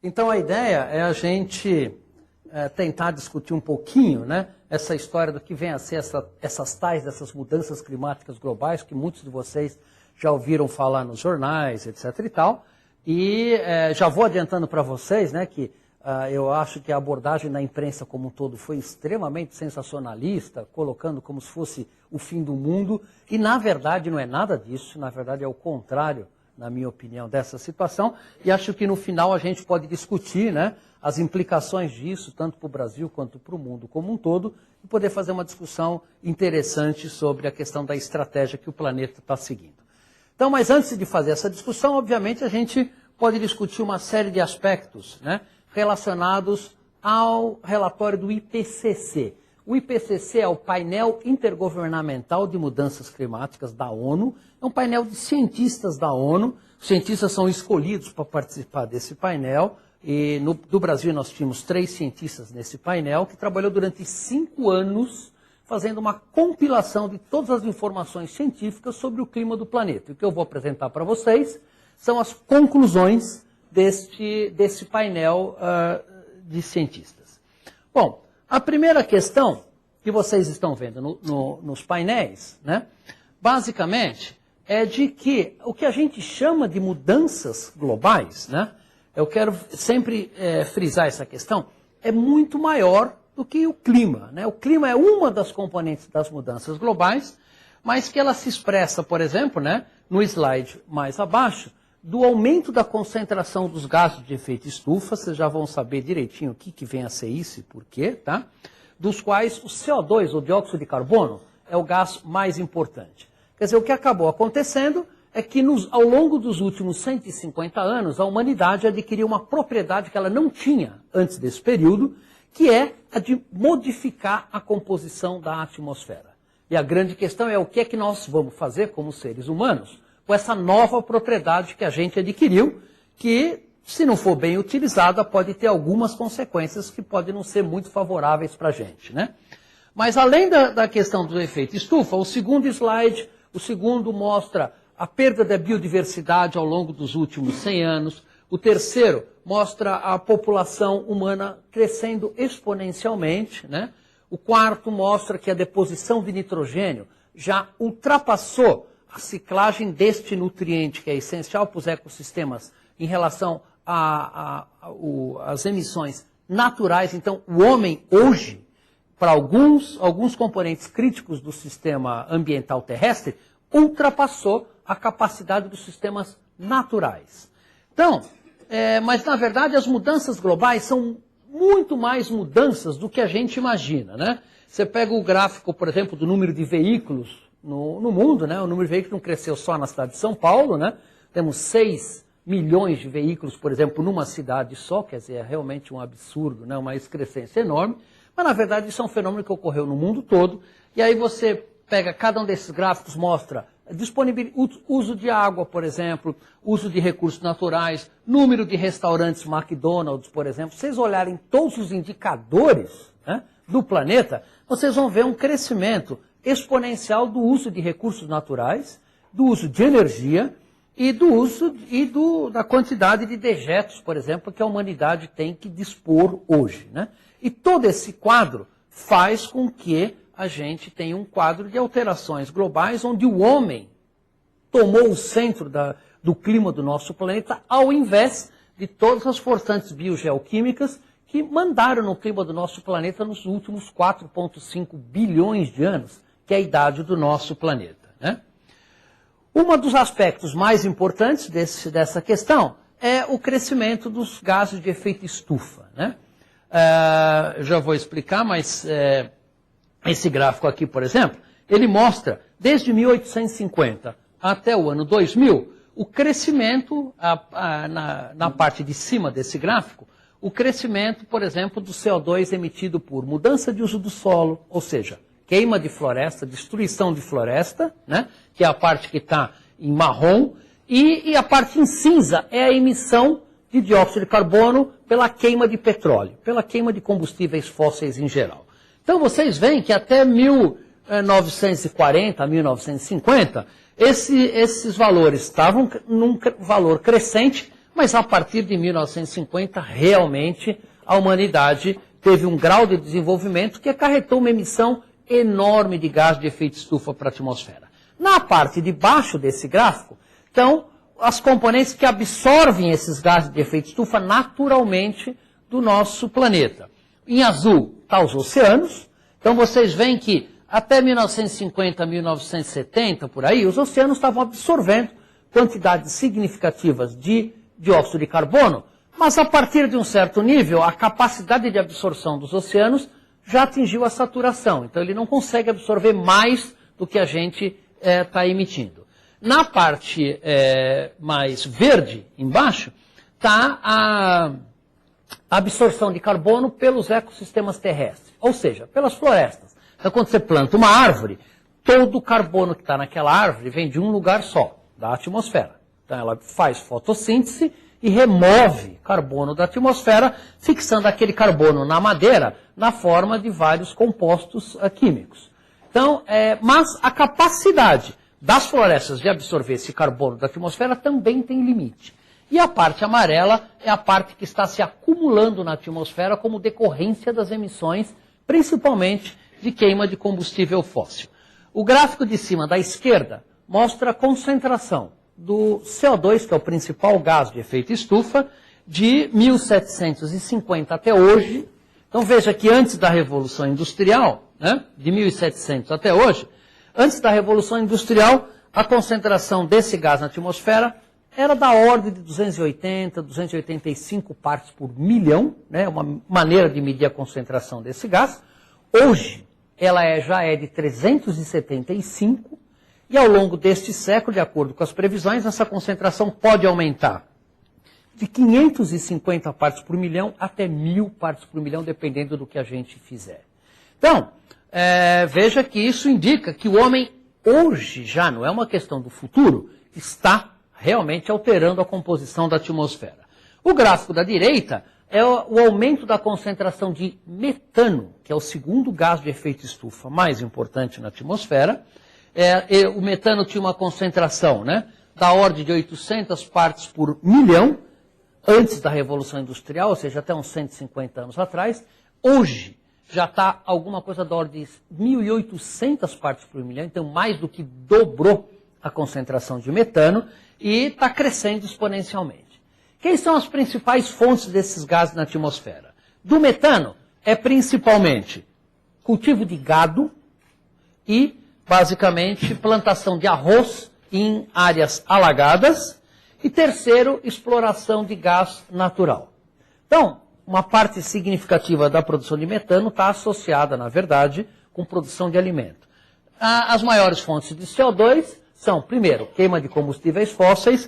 Então a ideia é a gente tentar discutir um pouquinho, né, essa história do que vem a ser essas mudanças climáticas globais, que muitos de vocês já ouviram falar nos jornais, etc. e tal. E já vou adiantando para vocês, né, que eu acho que a abordagem da imprensa como um todo foi extremamente sensacionalista, colocando como se fosse o fim do mundo, e na verdade não é nada disso, na verdade é o contrário, na minha opinião, dessa situação, e acho que no final a gente pode discutir, né, as implicações disso, tanto para o Brasil quanto para o mundo como um todo, e poder fazer uma discussão interessante sobre a questão da estratégia que o planeta está seguindo. Então, mas antes de fazer essa discussão, obviamente a gente pode discutir uma série de aspectos, né, relacionados ao relatório do IPCC. O IPCC é o Painel Intergovernamental de Mudanças Climáticas da ONU, é um painel de cientistas da ONU, os cientistas são escolhidos para participar desse painel, e do Brasil nós tínhamos 3 cientistas nesse painel, que trabalhou durante 5 anos fazendo uma compilação de todas as informações científicas sobre o clima do planeta. O que eu vou apresentar para vocês são as conclusões desse painel de cientistas. Bom, a primeira questão que vocês estão vendo nos painéis, né, basicamente, é de que o que a gente chama de mudanças globais, né, eu quero sempre frisar essa questão, é muito maior do que o clima, né? O clima é uma das componentes das mudanças globais, mas que ela se expressa, por exemplo, né, no slide mais abaixo, do aumento da concentração dos gases de efeito estufa, vocês já vão saber direitinho o que vem a ser isso e por quê, tá? Dos quais o CO2, o dióxido de carbono, é o gás mais importante. Quer dizer, o que acabou acontecendo é que ao longo dos últimos 150 anos, a humanidade adquiriu uma propriedade que ela não tinha antes desse período, que é a de modificar a composição da atmosfera. E a grande questão é o que é que nós vamos fazer como seres humanos com essa nova propriedade que a gente adquiriu, que, se não for bem utilizada, pode ter algumas consequências que podem não ser muito favoráveis para a gente, né? Mas além da questão do efeito estufa, o segundo slide, o segundo mostra a perda da biodiversidade ao longo dos últimos 100 anos, o terceiro mostra a população humana crescendo exponencialmente, né? O quarto mostra que a deposição de nitrogênio já ultrapassou a ciclagem deste nutriente, que é essencial para os ecossistemas em relação às emissões naturais. Então, o homem hoje, para alguns componentes críticos do sistema ambiental terrestre, ultrapassou a capacidade dos sistemas naturais. Então, mas na verdade as mudanças globais são muito mais mudanças do que a gente imagina, né? Você pega o gráfico, por exemplo, do número de veículos no mundo, né? O número de veículos não cresceu só na cidade de São Paulo, né? Temos 6 milhões de veículos, por exemplo, numa cidade só, quer dizer, é realmente um absurdo, né? Uma excrescência enorme, mas na verdade isso é um fenômeno que ocorreu no mundo todo, e aí você pega cada um desses gráficos, mostra uso de água, por exemplo, uso de recursos naturais, número de restaurantes McDonald's, por exemplo. Se vocês olharem todos os indicadores, né, do planeta, vocês vão ver um crescimento exponencial do uso de recursos naturais, do uso de energia e do uso da quantidade de dejetos, por exemplo, que a humanidade tem que dispor hoje, né? E todo esse quadro faz com que a gente tenha um quadro de alterações globais onde o homem tomou o centro do clima do nosso planeta, ao invés de todas as forçantes biogeoquímicas que mandaram no clima do nosso planeta nos últimos 4,5 bilhões de anos, que é a idade do nosso planeta, né? Um dos aspectos mais importantes dessa questão é o crescimento dos gases de efeito estufa, né? Eu já vou explicar, mas esse gráfico aqui, por exemplo, ele mostra, desde 1850 até o ano 2000, o crescimento, na parte de cima desse gráfico, o crescimento, por exemplo, do CO2 emitido por mudança de uso do solo, ou seja, queima de floresta, destruição de floresta, né, que é a parte que está em marrom, e a parte em cinza é a emissão de dióxido de carbono pela queima de petróleo, pela queima de combustíveis fósseis em geral. Então vocês veem que até 1940, 1950, esses valores estavam num valor crescente, mas a partir de 1950, realmente, a humanidade teve um grau de desenvolvimento que acarretou uma emissão enorme de gás de efeito estufa para a atmosfera. Na parte de baixo desse gráfico, então, as componentes que absorvem esses gases de efeito estufa naturalmente do nosso planeta. Em azul está os oceanos. Então vocês veem que até 1950, 1970, por aí, os oceanos estavam absorvendo quantidades significativas de dióxido de carbono, mas a partir de um certo nível, a capacidade de absorção dos oceanos já atingiu a saturação. Então ele não consegue absorver mais do que a gente está emitindo. Na parte mais verde, embaixo, está a absorção de carbono pelos ecossistemas terrestres, ou seja, pelas florestas. Então, quando você planta uma árvore, todo o carbono que está naquela árvore vem de um lugar só, da atmosfera. Então, ela faz fotossíntese e remove carbono da atmosfera, fixando aquele carbono na madeira na forma de vários compostos químicos. Então, mas a capacidade das florestas de absorver esse carbono da atmosfera também tem limite. E a parte amarela é a parte que está se acumulando na atmosfera como decorrência das emissões, principalmente de queima de combustível fóssil. O gráfico de cima da esquerda mostra a concentração do CO2, que é o principal gás de efeito estufa, de 1750 até hoje. Então veja que antes da Revolução Industrial, né, de 1700 até hoje, antes da Revolução Industrial, a concentração desse gás na atmosfera era da ordem de 280, 285 partes por milhão, né, uma maneira de medir a concentração desse gás. Hoje, ela já é de 375, e ao longo deste século, de acordo com as previsões, essa concentração pode aumentar de 550 partes por milhão até 1000 partes por milhão, dependendo do que a gente fizer. Então, veja que isso indica que o homem hoje já, não é uma questão do futuro, está realmente alterando a composição da atmosfera. O gráfico da direita é o aumento da concentração de metano, que é o segundo gás de efeito estufa mais importante na atmosfera. O metano tinha uma concentração, né, da ordem de 800 partes por milhão, antes da Revolução Industrial, ou seja, até uns 150 anos atrás. Hoje já está alguma coisa da ordem de 1.800 partes por milhão, então mais do que dobrou a concentração de metano, e está crescendo exponencialmente. Quem são as principais fontes desses gases na atmosfera? Do metano é principalmente cultivo de gado e, basicamente, plantação de arroz em áreas alagadas. E terceiro, exploração de gás natural. Então, uma parte significativa da produção de metano está associada, na verdade, com produção de alimento. As maiores fontes de CO2 são, primeiro, queima de combustíveis fósseis,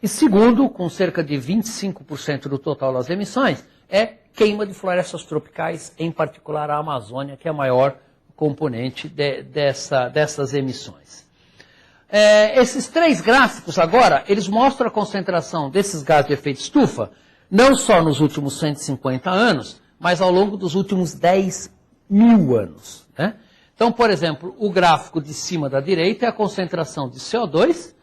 e segundo, com cerca de 25% do total das emissões, é queima de florestas tropicais, em particular a Amazônia, que é a maior componente dessas emissões. Esses três gráficos agora, eles mostram a concentração desses gases de efeito estufa, não só nos últimos 150 anos, mas ao longo dos últimos 10.000 anos, né? Então, por exemplo, o gráfico de cima da direita é a concentração de CO2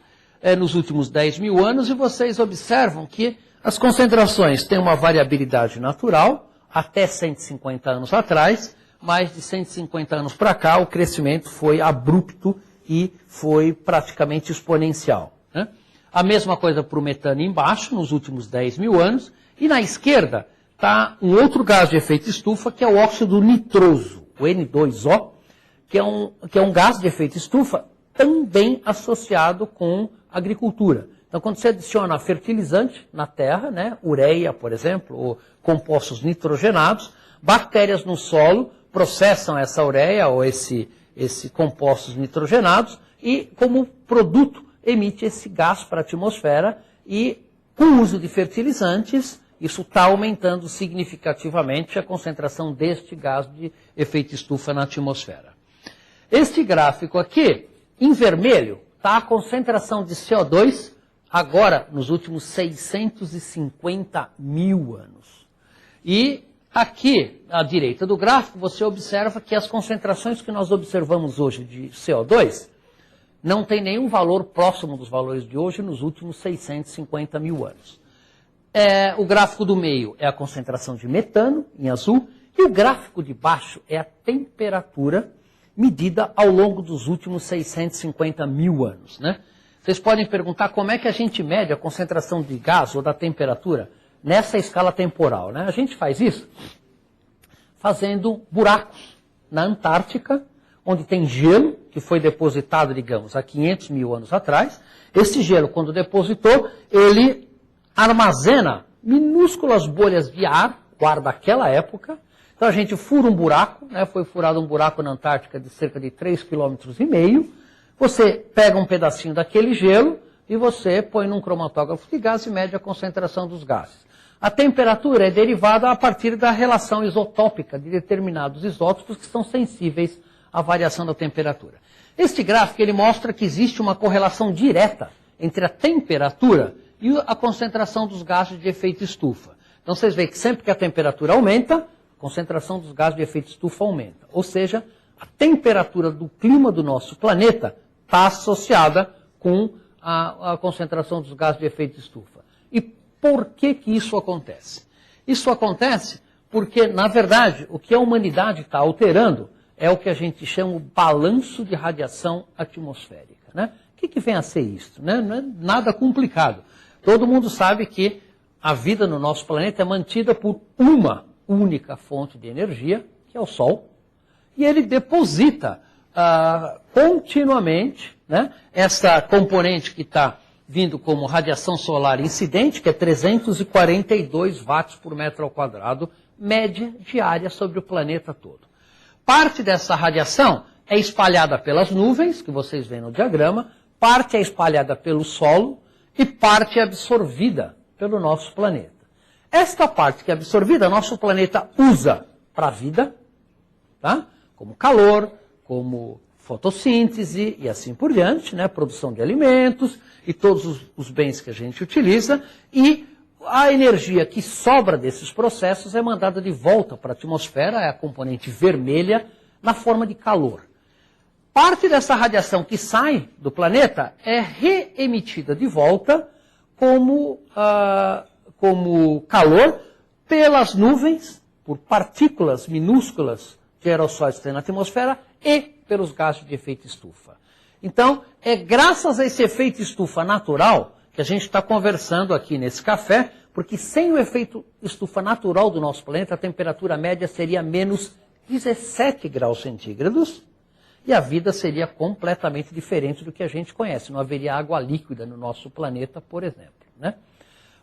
nos últimos 10.000 anos, e vocês observam que as concentrações têm uma variabilidade natural, até 150 anos atrás, mas de 150 anos para cá o crescimento foi abrupto e foi praticamente exponencial, né? A mesma coisa para o metano embaixo, nos últimos 10.000 anos, e na esquerda está um outro gás de efeito estufa, que é o óxido nitroso, o N2O, que é um gás de efeito estufa também associado com agricultura. Então, quando você adiciona fertilizante na terra, né, ureia, por exemplo, ou compostos nitrogenados, bactérias no solo processam essa ureia ou esse compostos nitrogenados e, como produto, emite esse gás para a atmosfera, e, com o uso de fertilizantes, isso está aumentando significativamente a concentração deste gás de efeito estufa na atmosfera. Este gráfico aqui, em vermelho, está a concentração de CO2 agora nos últimos 650.000 anos. E aqui, à direita do gráfico, você observa que as concentrações que nós observamos hoje de CO2 não tem nenhum valor próximo dos valores de hoje nos últimos 650.000 anos. O gráfico do meio é a concentração de metano, em azul, e o gráfico de baixo é a temperatura medida ao longo dos últimos 650 mil anos, né? Vocês podem perguntar como é que a gente mede a concentração de gás ou da temperatura nessa escala temporal, né? A gente faz isso fazendo buracos na Antártica, onde tem gelo que foi depositado, digamos, há 500 mil anos atrás. Esse gelo, quando depositou, ele armazena minúsculas bolhas de ar, guarda aquela época. Então a gente fura um buraco, né? Foi furado um buraco na Antártica de cerca de 3,5 km. Você pega um pedacinho daquele gelo e você põe num cromatógrafo de gás e mede a concentração dos gases. A temperatura é derivada a partir da relação isotópica de determinados isótopos que são sensíveis à variação da temperatura. Este gráfico ele mostra que existe uma correlação direta entre a temperatura e a concentração dos gases de efeito estufa. Então vocês veem que sempre que a temperatura aumenta, a concentração dos gases de efeito estufa aumenta. Ou seja, a temperatura do clima do nosso planeta está associada com a concentração dos gases de efeito estufa. E por que que isso acontece? Isso acontece porque, na verdade, o que a humanidade está alterando é o que a gente chama de balanço de radiação atmosférica, né? O que vem a ser isso, né? Não é nada complicado. Todo mundo sabe que a vida no nosso planeta é mantida por uma única fonte de energia, que é o Sol, e ele deposita continuamente, né, essa componente que está vindo como radiação solar incidente, que é 342 watts por metro ao quadrado, média diária sobre o planeta todo. Parte dessa radiação é espalhada pelas nuvens, que vocês veem no diagrama, parte é espalhada pelo solo e parte é absorvida pelo nosso planeta. Esta parte que é absorvida, nosso planeta usa para a vida, tá? Como calor, como fotossíntese e assim por diante, né? Produção de alimentos e todos os bens que a gente utiliza, e a energia que sobra desses processos é mandada de volta para a atmosfera, é a componente vermelha, na forma de calor. Parte dessa radiação que sai do planeta é reemitida de volta como calor pelas nuvens, por partículas minúsculas de aerossóis que tem na atmosfera e pelos gases de efeito estufa. Então, é graças a esse efeito estufa natural que a gente está conversando aqui nesse café, porque sem o efeito estufa natural do nosso planeta, a temperatura média seria menos 17 graus centígrados e a vida seria completamente diferente do que a gente conhece. Não haveria água líquida no nosso planeta, por exemplo, né?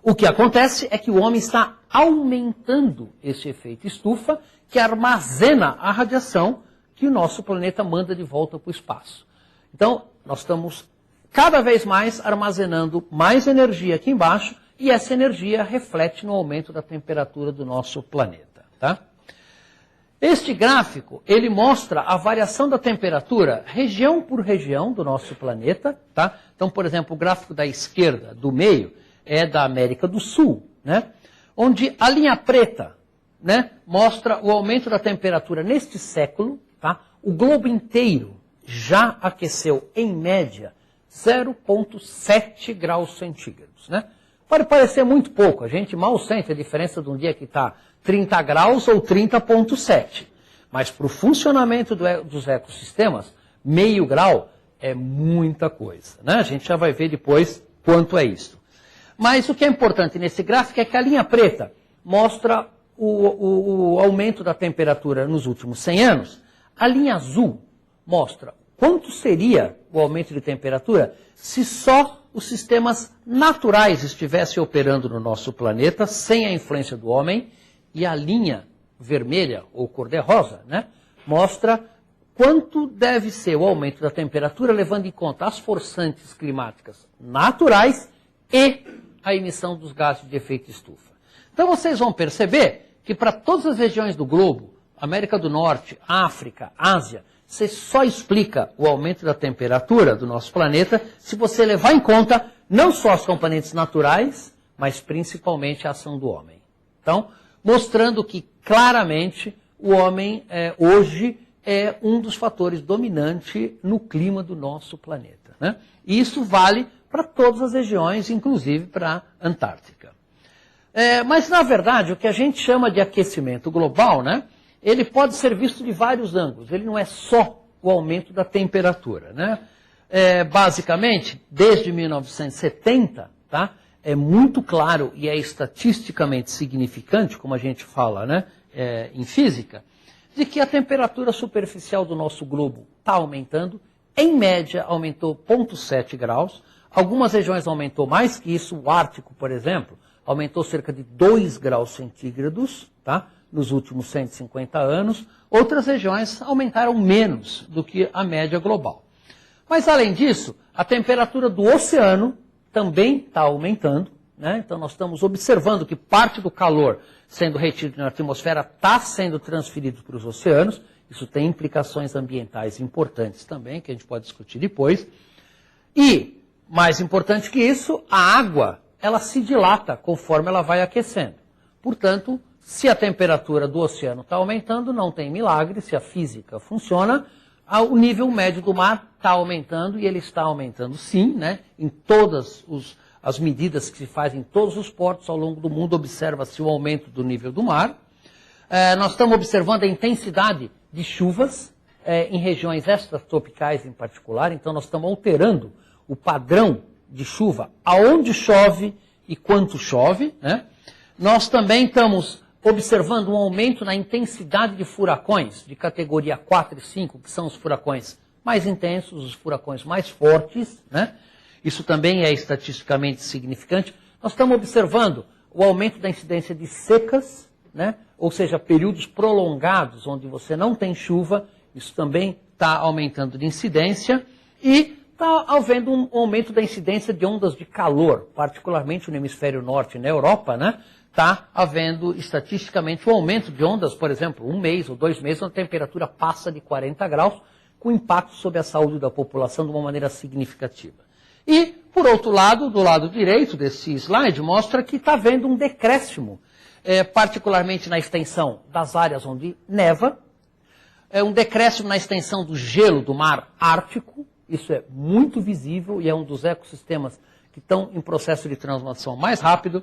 O que acontece é que o homem está aumentando esse efeito estufa que armazena a radiação que o nosso planeta manda de volta para o espaço. Então, nós estamos cada vez mais armazenando mais energia aqui embaixo e essa energia reflete no aumento da temperatura do nosso planeta, tá? Este gráfico, ele mostra a variação da temperatura região por região do nosso planeta, tá? Então, por exemplo, o gráfico da esquerda, do meio, é da América do Sul, né? Onde a linha preta, né, mostra o aumento da temperatura neste século, tá? O globo inteiro já aqueceu, em média, 0,7 graus centígrados, né? Pode parecer muito pouco, a gente mal sente a diferença de um dia que está 30 graus ou 30,7. Mas para o funcionamento dos ecossistemas, meio grau é muita coisa, né? A gente já vai ver depois quanto é isso. Mas o que é importante nesse gráfico é que a linha preta mostra o aumento da temperatura nos últimos 100 anos. A linha azul mostra quanto seria o aumento de temperatura se só os sistemas naturais estivessem operando no nosso planeta, sem a influência do homem. E a linha vermelha, ou cor-de-rosa, né, mostra quanto deve ser o aumento da temperatura, levando em conta as forçantes climáticas naturais e a emissão dos gases de efeito estufa. Então vocês vão perceber que para todas as regiões do globo, América do Norte, África, Ásia, você só explica o aumento da temperatura do nosso planeta se você levar em conta não só as componentes naturais, mas principalmente a ação do homem. Então, mostrando que claramente o homem hoje é um dos fatores dominantes no clima do nosso planeta, né? E isso vale para todas as regiões, inclusive para a Antártica. Mas, na verdade, o que a gente chama de aquecimento global, né, ele pode ser visto de vários ângulos. Ele não é só o aumento da temperatura, né? Basicamente, desde 1970, tá, é muito claro e é estatisticamente significante, como a gente fala, né, em física, de que a temperatura superficial do nosso globo está aumentando. Em média, aumentou 0,7 graus. Algumas regiões aumentou mais que isso. O Ártico, por exemplo, aumentou cerca de 2 graus centígrados, tá, nos últimos 150 anos. Outras regiões aumentaram menos do que a média global. Mas, além disso, a temperatura do oceano também está aumentando, né? Então, nós estamos observando que parte do calor sendo retido na atmosfera está sendo transferido para os oceanos. Isso tem implicações ambientais importantes também, que a gente pode discutir depois. E, mais importante que isso, a água, ela se dilata conforme ela vai aquecendo. Portanto, se a temperatura do oceano está aumentando, não tem milagre, se a física funciona, o nível médio do mar está aumentando, e ele está aumentando sim, né? Em todas as medidas que se fazem em todos os portos ao longo do mundo, observa-se o aumento do nível do mar. Nós estamos observando a intensidade de chuvas em regiões extratropicais em particular, então nós estamos alterando o padrão de chuva, aonde chove e quanto chove, né? Nós também estamos observando um aumento na intensidade de furacões de categoria 4 e 5, que são os furacões mais intensos, os furacões mais fortes, né? Isso também é estatisticamente significante. Nós estamos observando o aumento da incidência de secas, né? Ou seja, períodos prolongados onde você não tem chuva, isso também está aumentando de incidência, e está havendo um aumento da incidência de ondas de calor, particularmente no hemisfério norte e na Europa, né? Está havendo estatisticamente um aumento de ondas, por exemplo, 1 mês ou 2 meses, onde a temperatura passa de 40 graus, com impacto sobre a saúde da população de uma maneira significativa. E, por outro lado, do lado direito desse slide, mostra que está havendo um decréscimo, particularmente na extensão das áreas onde neva, um decréscimo na extensão do gelo do mar Ártico. Isso é muito visível e é um dos ecossistemas que estão em processo de transformação mais rápido.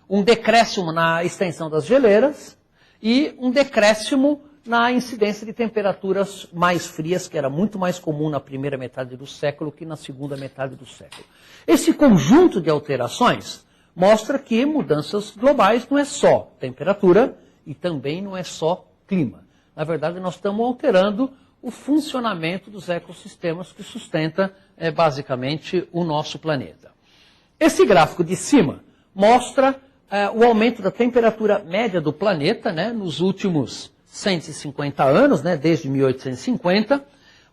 Um decréscimo na extensão das geleiras e um decréscimo na incidência de temperaturas mais frias, que era muito mais comum na primeira metade do século que na segunda metade do século. Esse conjunto de alterações mostra que mudanças globais não é só temperatura e também não é só clima. Na verdade, nós estamos alterando o funcionamento dos ecossistemas que sustenta basicamente o nosso planeta. Esse gráfico de cima mostra o aumento da temperatura média do planeta, né, nos últimos 150 anos, né, desde 1850,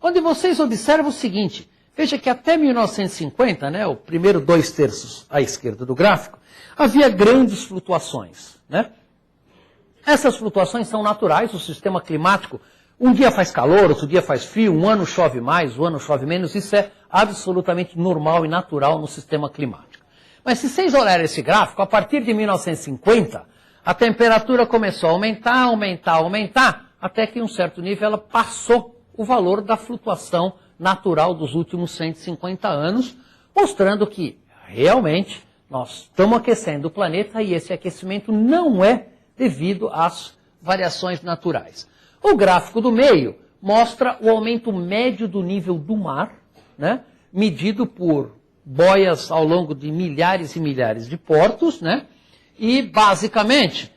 onde vocês observam o seguinte: veja que até 1950, né, o primeiro 2/3 à esquerda do gráfico, havia grandes flutuações, né? Essas flutuações são naturais, o sistema climático, um dia faz calor, outro dia faz frio, um ano chove mais, um ano chove menos, isso é absolutamente normal e natural no sistema climático. Mas se vocês olharem esse gráfico, a partir de 1950, a temperatura começou a aumentar, até que em um certo nível ela passou o valor da flutuação natural dos últimos 150 anos, mostrando que realmente nós estamos aquecendo o planeta e esse aquecimento não é devido às variações naturais. O gráfico do meio mostra o aumento médio do nível do mar, né, medido por boias ao longo de milhares e milhares de portos, né, e basicamente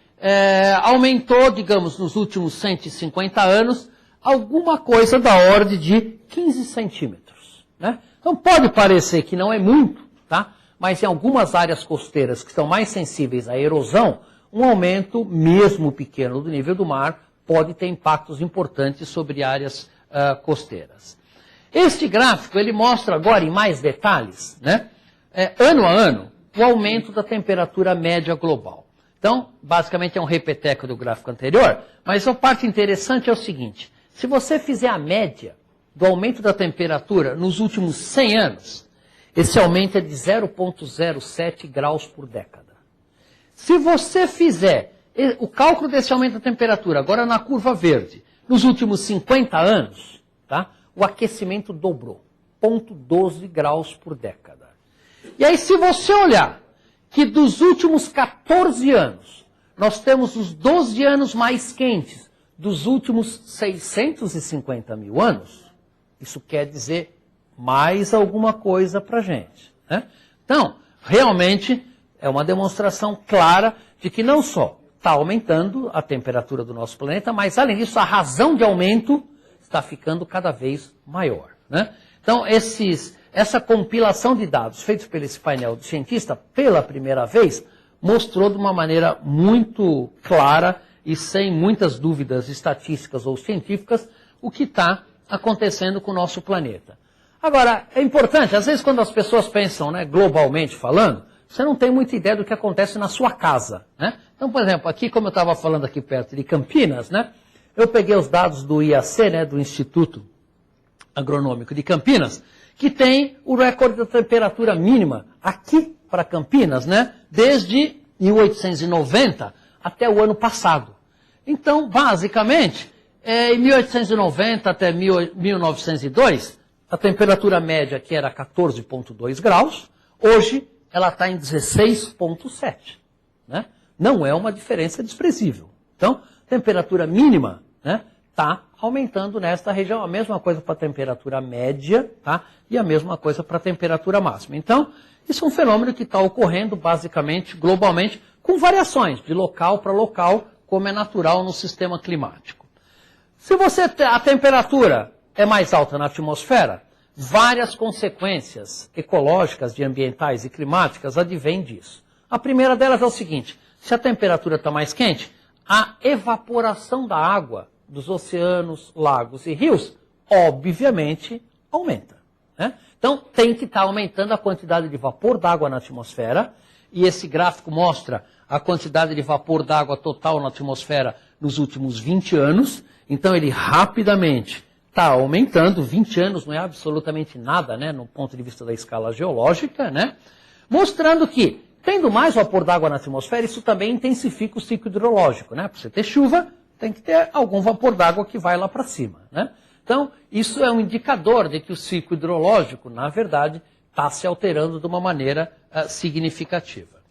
aumentou, digamos, nos últimos 150 anos, alguma coisa da ordem de 15 centímetros. Né? Então pode parecer que não é muito, tá? Mas em algumas áreas costeiras que estão mais sensíveis à erosão, um aumento, mesmo pequeno, do nível do mar pode ter impactos importantes sobre áreas costeiras. Este gráfico ele mostra agora em mais detalhes, né, ano a ano, o aumento da temperatura média global. Então, basicamente é um repeteco do gráfico anterior, mas a parte interessante é o seguinte: se você fizer a média do aumento da temperatura nos últimos 100 anos, esse aumento é de 0,07 graus por década. Se você fizer o cálculo desse aumento da temperatura, agora na curva verde, nos últimos 50 anos, tá, o aquecimento dobrou, 0,12 graus por década. E aí, se você olhar que dos últimos 14 anos, nós temos os 12 anos mais quentes dos últimos 650 mil anos, isso quer dizer mais alguma coisa para a gente, né? Então, realmente, é uma demonstração clara de que não só está aumentando a temperatura do nosso planeta, mas, além disso, a razão de aumento está ficando cada vez maior, né? Então, essa compilação de dados feitos por esse painel de cientista, pela primeira vez, mostrou de uma maneira muito clara e sem muitas dúvidas estatísticas ou científicas o que está acontecendo com o nosso planeta. Agora, é importante, às vezes quando as pessoas pensam, né, globalmente falando, você não tem muita ideia do que acontece na sua casa, né? Então, por exemplo, aqui, como eu estava falando aqui perto de Campinas, né, eu peguei os dados do IAC, né, do Instituto Agronômico de Campinas, que tem o recorde da temperatura mínima aqui para Campinas, né, desde 1890 até o ano passado. Então, basicamente, em 1890 até 1902, a temperatura média aqui era 14,2 graus, hoje ela está em 16,7. Né? Não é uma diferença desprezível. Então, temperatura mínima está aumentando nesta região. A mesma coisa para a temperatura média, tá? E a mesma coisa para a temperatura máxima. Então, isso é um fenômeno que está ocorrendo basicamente, globalmente, com variações de local para local, como é natural no sistema climático. Se a temperatura é mais alta na atmosfera, várias consequências ecológicas, ambientais e climáticas advêm disso. A primeira delas é o seguinte: se a temperatura está mais quente, a evaporação da água dos oceanos, lagos e rios, obviamente, aumenta. Né? Então, tem que estar aumentando a quantidade de vapor d'água na atmosfera, e esse gráfico mostra a quantidade de vapor d'água total na atmosfera nos últimos 20 anos. Então, ele rapidamente está aumentando. 20 anos não é absolutamente nada, né, no ponto de vista da escala geológica, né? Mostrando que, tendo mais vapor d'água na atmosfera, isso também intensifica o ciclo hidrológico. Né? Para você ter chuva, tem que ter algum vapor d'água que vai lá para cima. Né? Então, isso é um indicador de que o ciclo hidrológico, na verdade, está se alterando de uma maneira significativa.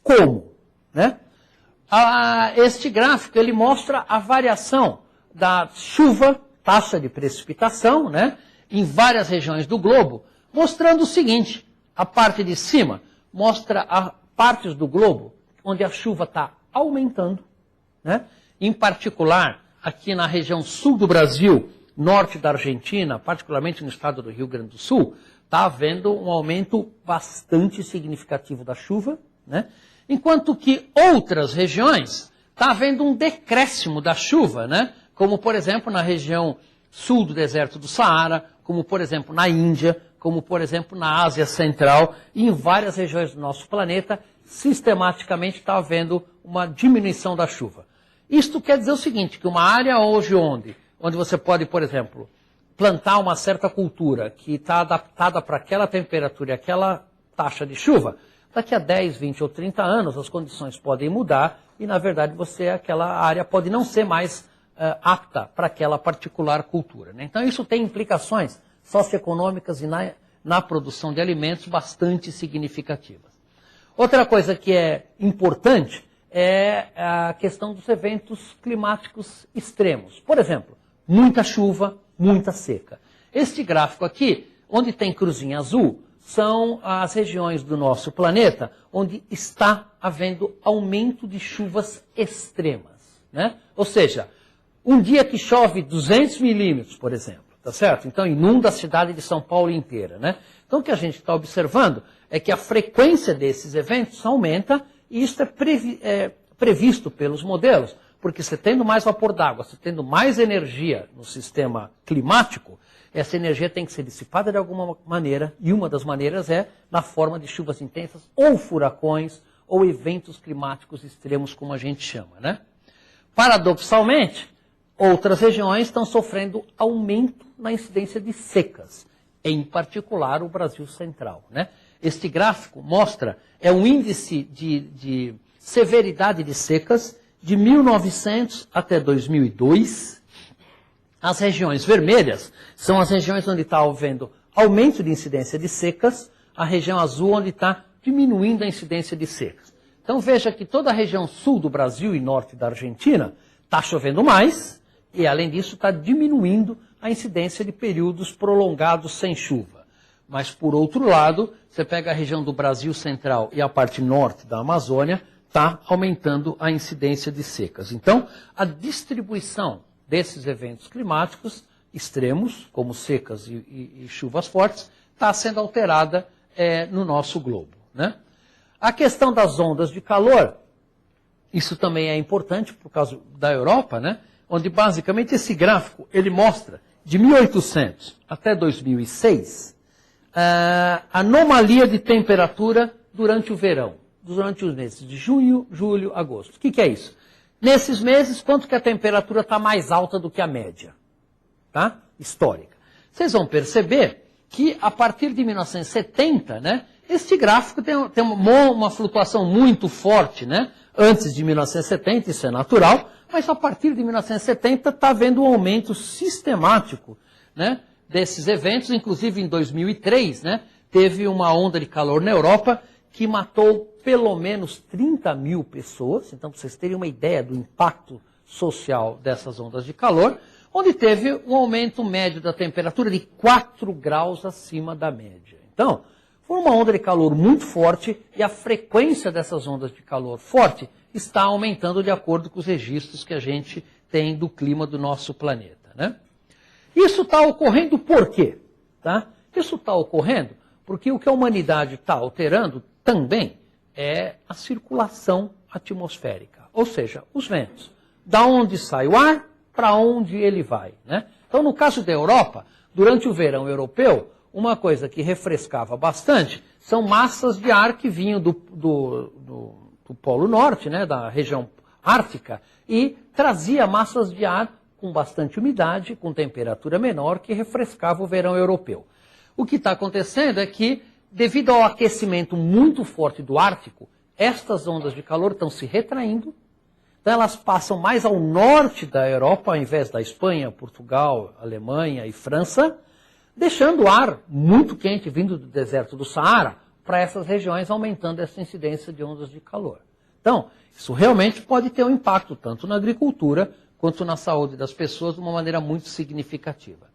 Como? Né? Este gráfico ele mostra a variação da chuva, taxa de precipitação, né, em várias regiões do globo, mostrando o seguinte: a parte de cima mostra partes do globo onde a chuva está aumentando, né? Em particular, aqui na região sul do Brasil, norte da Argentina, particularmente no estado do Rio Grande do Sul, está havendo um aumento bastante significativo da chuva, né? Enquanto que outras regiões está havendo um decréscimo da chuva, né? Como, por exemplo, na região sul do deserto do Saara, como, por exemplo, na Índia, como, por exemplo, na Ásia Central, e em várias regiões do nosso planeta, sistematicamente está havendo uma diminuição da chuva. Isto quer dizer o seguinte, que uma área hoje onde você pode, por exemplo, plantar uma certa cultura que está adaptada para aquela temperatura e aquela taxa de chuva, daqui a 10, 20 ou 30 anos as condições podem mudar e, na verdade, aquela área pode não ser mais apta para aquela particular cultura. Né? Então, isso tem implicações socioeconômicas e na produção de alimentos bastante significativas. Outra coisa que é importante é a questão dos eventos climáticos extremos. Por exemplo, muita chuva, muita seca. Este gráfico aqui, onde tem cruzinha azul, são as regiões do nosso planeta onde está havendo aumento de chuvas extremas. Né? Ou seja, um dia que chove 200 milímetros, por exemplo, tá certo? Então inunda a cidade de São Paulo inteira. Né? Então o que a gente está observando é que a frequência desses eventos aumenta e isso é previsto pelos modelos, porque você tendo mais vapor d'água, você tendo mais energia no sistema climático, essa energia tem que ser dissipada de alguma maneira, e uma das maneiras é na forma de chuvas intensas, ou furacões, ou eventos climáticos extremos, como a gente chama. Né? Paradoxalmente, outras regiões estão sofrendo aumento na incidência de secas, em particular o Brasil Central. Né? Este gráfico mostra, um índice de severidade de secas de 1900 até 2002. As regiões vermelhas são as regiões onde está havendo aumento de incidência de secas, a região azul onde está diminuindo a incidência de secas. Então veja que toda a região sul do Brasil e norte da Argentina está chovendo mais e, além disso, está diminuindo a incidência de períodos prolongados sem chuva. Mas, por outro lado, você pega a região do Brasil central e a parte norte da Amazônia, está aumentando a incidência de secas. Então, a distribuição desses eventos climáticos extremos, como secas e chuvas fortes, está sendo alterada no nosso globo, né? A questão das ondas de calor, isso também é importante por causa da Europa, né? Onde basicamente esse gráfico ele mostra de 1800 até 2006 a anomalia de temperatura durante o verão, durante os meses de junho, julho, agosto. O que é isso? Nesses meses, quanto que a temperatura está mais alta do que a média, tá? Histórica. Vocês vão perceber que a partir de 1970, né, este gráfico tem uma flutuação muito forte, né? Antes de 1970, isso é natural, mas a partir de 1970 está havendo um aumento sistemático, né, desses eventos. Inclusive em 2003, né, teve uma onda de calor na Europa que matou pelo menos 30 mil pessoas. Então, para vocês terem uma ideia do impacto social dessas ondas de calor, onde teve um aumento médio da temperatura de 4 graus acima da média. Então, foi uma onda de calor muito forte e a frequência dessas ondas de calor forte está aumentando de acordo com os registros que a gente tem do clima do nosso planeta, né? Isso está ocorrendo por quê? Tá? Isso está ocorrendo porque o que a humanidade está alterando também é a circulação atmosférica, ou seja, os ventos. Da onde sai o ar, para onde ele vai, né? Então, no caso da Europa, durante o verão europeu, uma coisa que refrescava bastante são massas de ar que vinham do Polo Norte, né, da região ártica, e trazia massas de ar com bastante umidade, com temperatura menor, que refrescava o verão europeu. O que está acontecendo é que, devido ao aquecimento muito forte do Ártico, estas ondas de calor estão se retraindo. Então elas passam mais ao norte da Europa, ao invés da Espanha, Portugal, Alemanha e França, deixando o ar muito quente vindo do deserto do Saara para essas regiões, aumentando essa incidência de ondas de calor. Então, isso realmente pode ter um impacto tanto na agricultura quanto na saúde das pessoas de uma maneira muito significativa.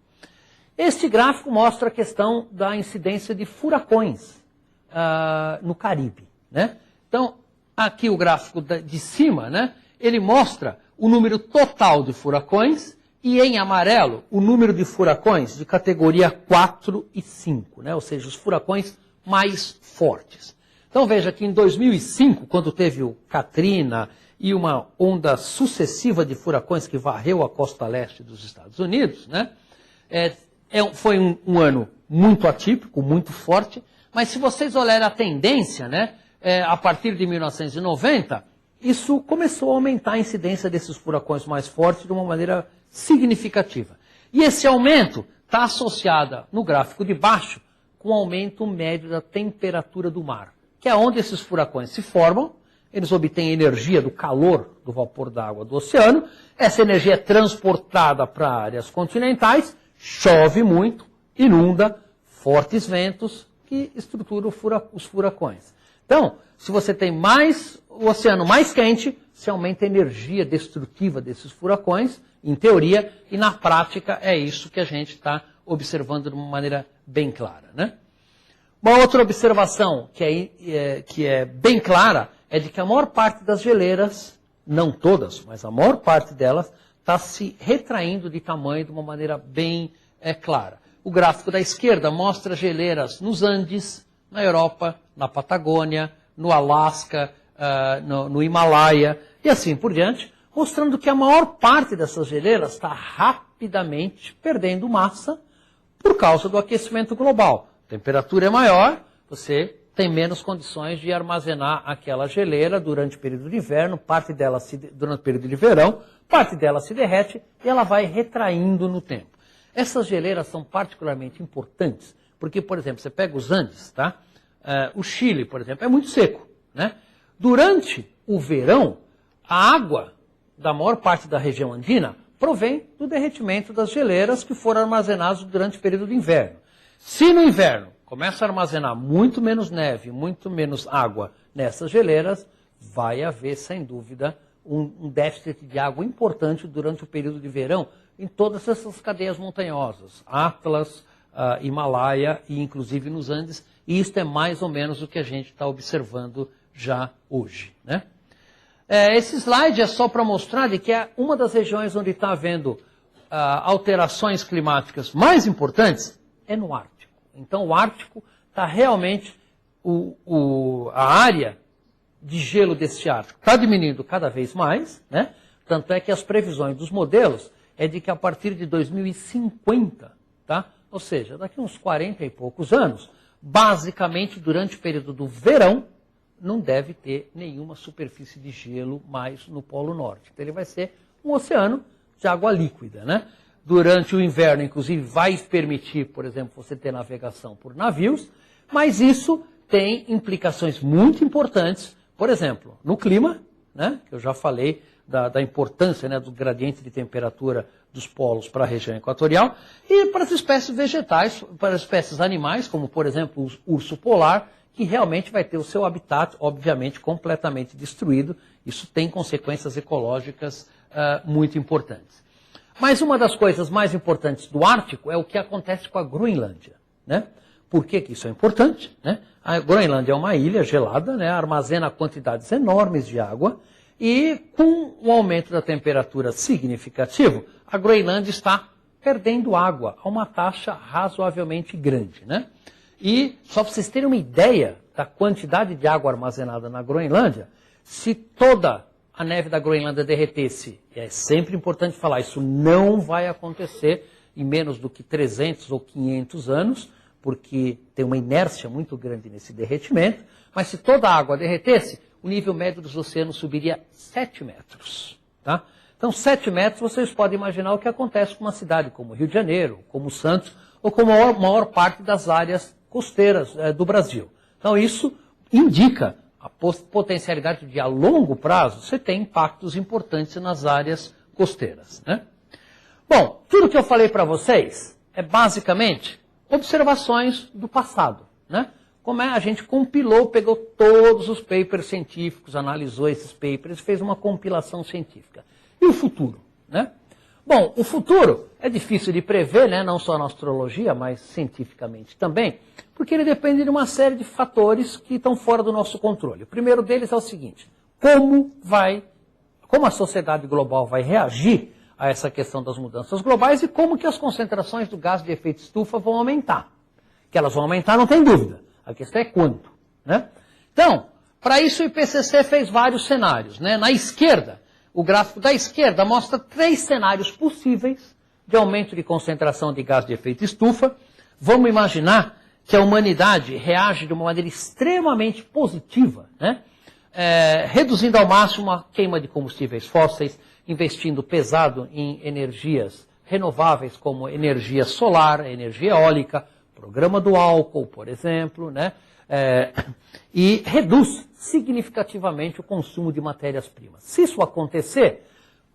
Este gráfico mostra a questão da incidência de furacões no Caribe, né? Então, aqui o gráfico de cima, né, ele mostra o número total de furacões e, em amarelo, o número de furacões de categoria 4 e 5, né, ou seja, os furacões mais fortes. Então, veja que em 2005, quando teve o Katrina e uma onda sucessiva de furacões que varreu a costa leste dos Estados Unidos, né, foi um ano muito atípico, muito forte, mas se vocês olharem a tendência, né, a partir de 1990, isso começou a aumentar a incidência desses furacões mais fortes de uma maneira significativa. E esse aumento está associado no gráfico de baixo com o aumento médio da temperatura do mar, que é onde esses furacões se formam. Eles obtêm energia do calor do vapor d'água do oceano, essa energia é transportada para áreas continentais, chove muito, inunda, fortes ventos que estruturam os furacões. Então, se você tem o oceano mais quente, se aumenta a energia destrutiva desses furacões, em teoria, e na prática é isso que a gente está observando de uma maneira bem clara, né? Uma outra observação que é bem clara é de que a maior parte das geleiras, não todas, mas a maior parte delas, está se retraindo de tamanho de uma maneira bem clara. O gráfico da esquerda mostra geleiras nos Andes, na Europa, na Patagônia, no Alasca, no Himalaia e assim por diante, mostrando que a maior parte dessas geleiras está rapidamente perdendo massa por causa do aquecimento global. A temperatura é maior, você tem menos condições de armazenar aquela geleira durante o período de inverno, parte dela durante o período de verão, parte dela se derrete e ela vai retraindo no tempo. Essas geleiras são particularmente importantes, porque, por exemplo, você pega os Andes, tá? O Chile, por exemplo, é muito seco, né? Durante o verão, a água da maior parte da região andina provém do derretimento das geleiras que foram armazenadas durante o período de inverno. Se no inverno começa a armazenar muito menos neve, muito menos água nessas geleiras, vai haver, sem dúvida, um déficit de água importante durante o período de verão em todas essas cadeias montanhosas, Atlas, Himalaia e inclusive nos Andes, e isso é mais ou menos o que a gente está observando já hoje, né? Esse slide é só para mostrar de que é uma das regiões onde está havendo alterações climáticas mais importantes é no Ártico. Então o Ártico está realmente, a área de gelo desse Ártico está diminuindo cada vez mais, né? Tanto é que as previsões dos modelos é de que a partir de 2050, tá? Ou seja, daqui uns 40 e poucos anos, basicamente durante o período do verão, não deve ter nenhuma superfície de gelo mais no Polo Norte. Então ele vai ser um oceano de água líquida, né? Durante o inverno, inclusive, vai permitir, por exemplo, você ter navegação por navios, mas isso tem implicações muito importantes, por exemplo, no clima, né? Que eu já falei da importância, né, do gradiente de temperatura dos polos para a região equatorial, e para as espécies vegetais, para as espécies animais, como, por exemplo, o urso polar, que realmente vai ter o seu habitat, obviamente, completamente destruído. Isso tem consequências ecológicas muito importantes. Mas uma das coisas mais importantes do Ártico é o que acontece com a Groenlândia, né? Por que isso é importante, né? A Groenlândia é uma ilha gelada, né? Armazena quantidades enormes de água, e com o aumento da temperatura significativo, a Groenlândia está perdendo água a uma taxa razoavelmente grande, né? E, só para vocês terem uma ideia da quantidade de água armazenada na Groenlândia, se toda a neve da Groenlândia derretesse, e é sempre importante falar, isso não vai acontecer em menos do que 300 ou 500 anos, porque tem uma inércia muito grande nesse derretimento, mas se toda a água derretesse, o nível médio dos oceanos subiria 7 metros. Tá? Então, 7 metros, vocês podem imaginar o que acontece com uma cidade como Rio de Janeiro, como Santos, ou como a maior parte das áreas costeiras do Brasil. Então, isso indica a potencialidade de, a longo prazo, você tem impactos importantes nas áreas costeiras, né? Bom, tudo que eu falei para vocês é basicamente observações do passado, né? Como a gente compilou, pegou todos os papers científicos, analisou esses papers, fez uma compilação científica. E o futuro, né? Bom, o futuro é difícil de prever, né? Não só na astrologia, mas cientificamente também, porque ele depende de uma série de fatores que estão fora do nosso controle. O primeiro deles é o seguinte: como a sociedade global vai reagir a essa questão das mudanças globais e como que as concentrações do gás de efeito estufa vão aumentar. Que elas vão aumentar, não tem dúvida. A questão é quanto, né? Então, para isso o IPCC fez vários cenários, né? Na esquerda, o gráfico da esquerda mostra 3 cenários possíveis de aumento de concentração de gás de efeito estufa. Vamos imaginar que a humanidade reage de uma maneira extremamente positiva, né? Reduzindo ao máximo a queima de combustíveis fósseis, investindo pesado em energias renováveis como energia solar, energia eólica, programa do álcool, por exemplo, né? E reduz significativamente o consumo de matérias-primas. Se isso acontecer,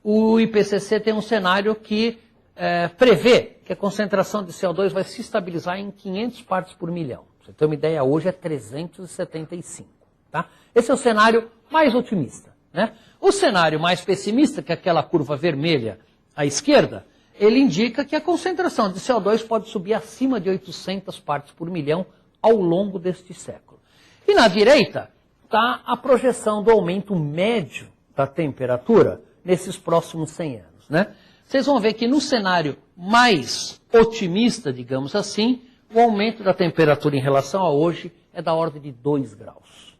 o IPCC tem um cenário que prevê que a concentração de CO2 vai se estabilizar em 500 partes por milhão. Pra você ter uma ideia, hoje é 375. Tá? Esse é o cenário mais otimista, né? O cenário mais pessimista, que é aquela curva vermelha à esquerda, ele indica que a concentração de CO2 pode subir acima de 800 partes por milhão ao longo deste século. E na direita está a projeção do aumento médio da temperatura nesses próximos 100 anos, né? Vocês vão ver que no cenário mais otimista, digamos assim, o aumento da temperatura em relação a hoje é da ordem de 2 graus.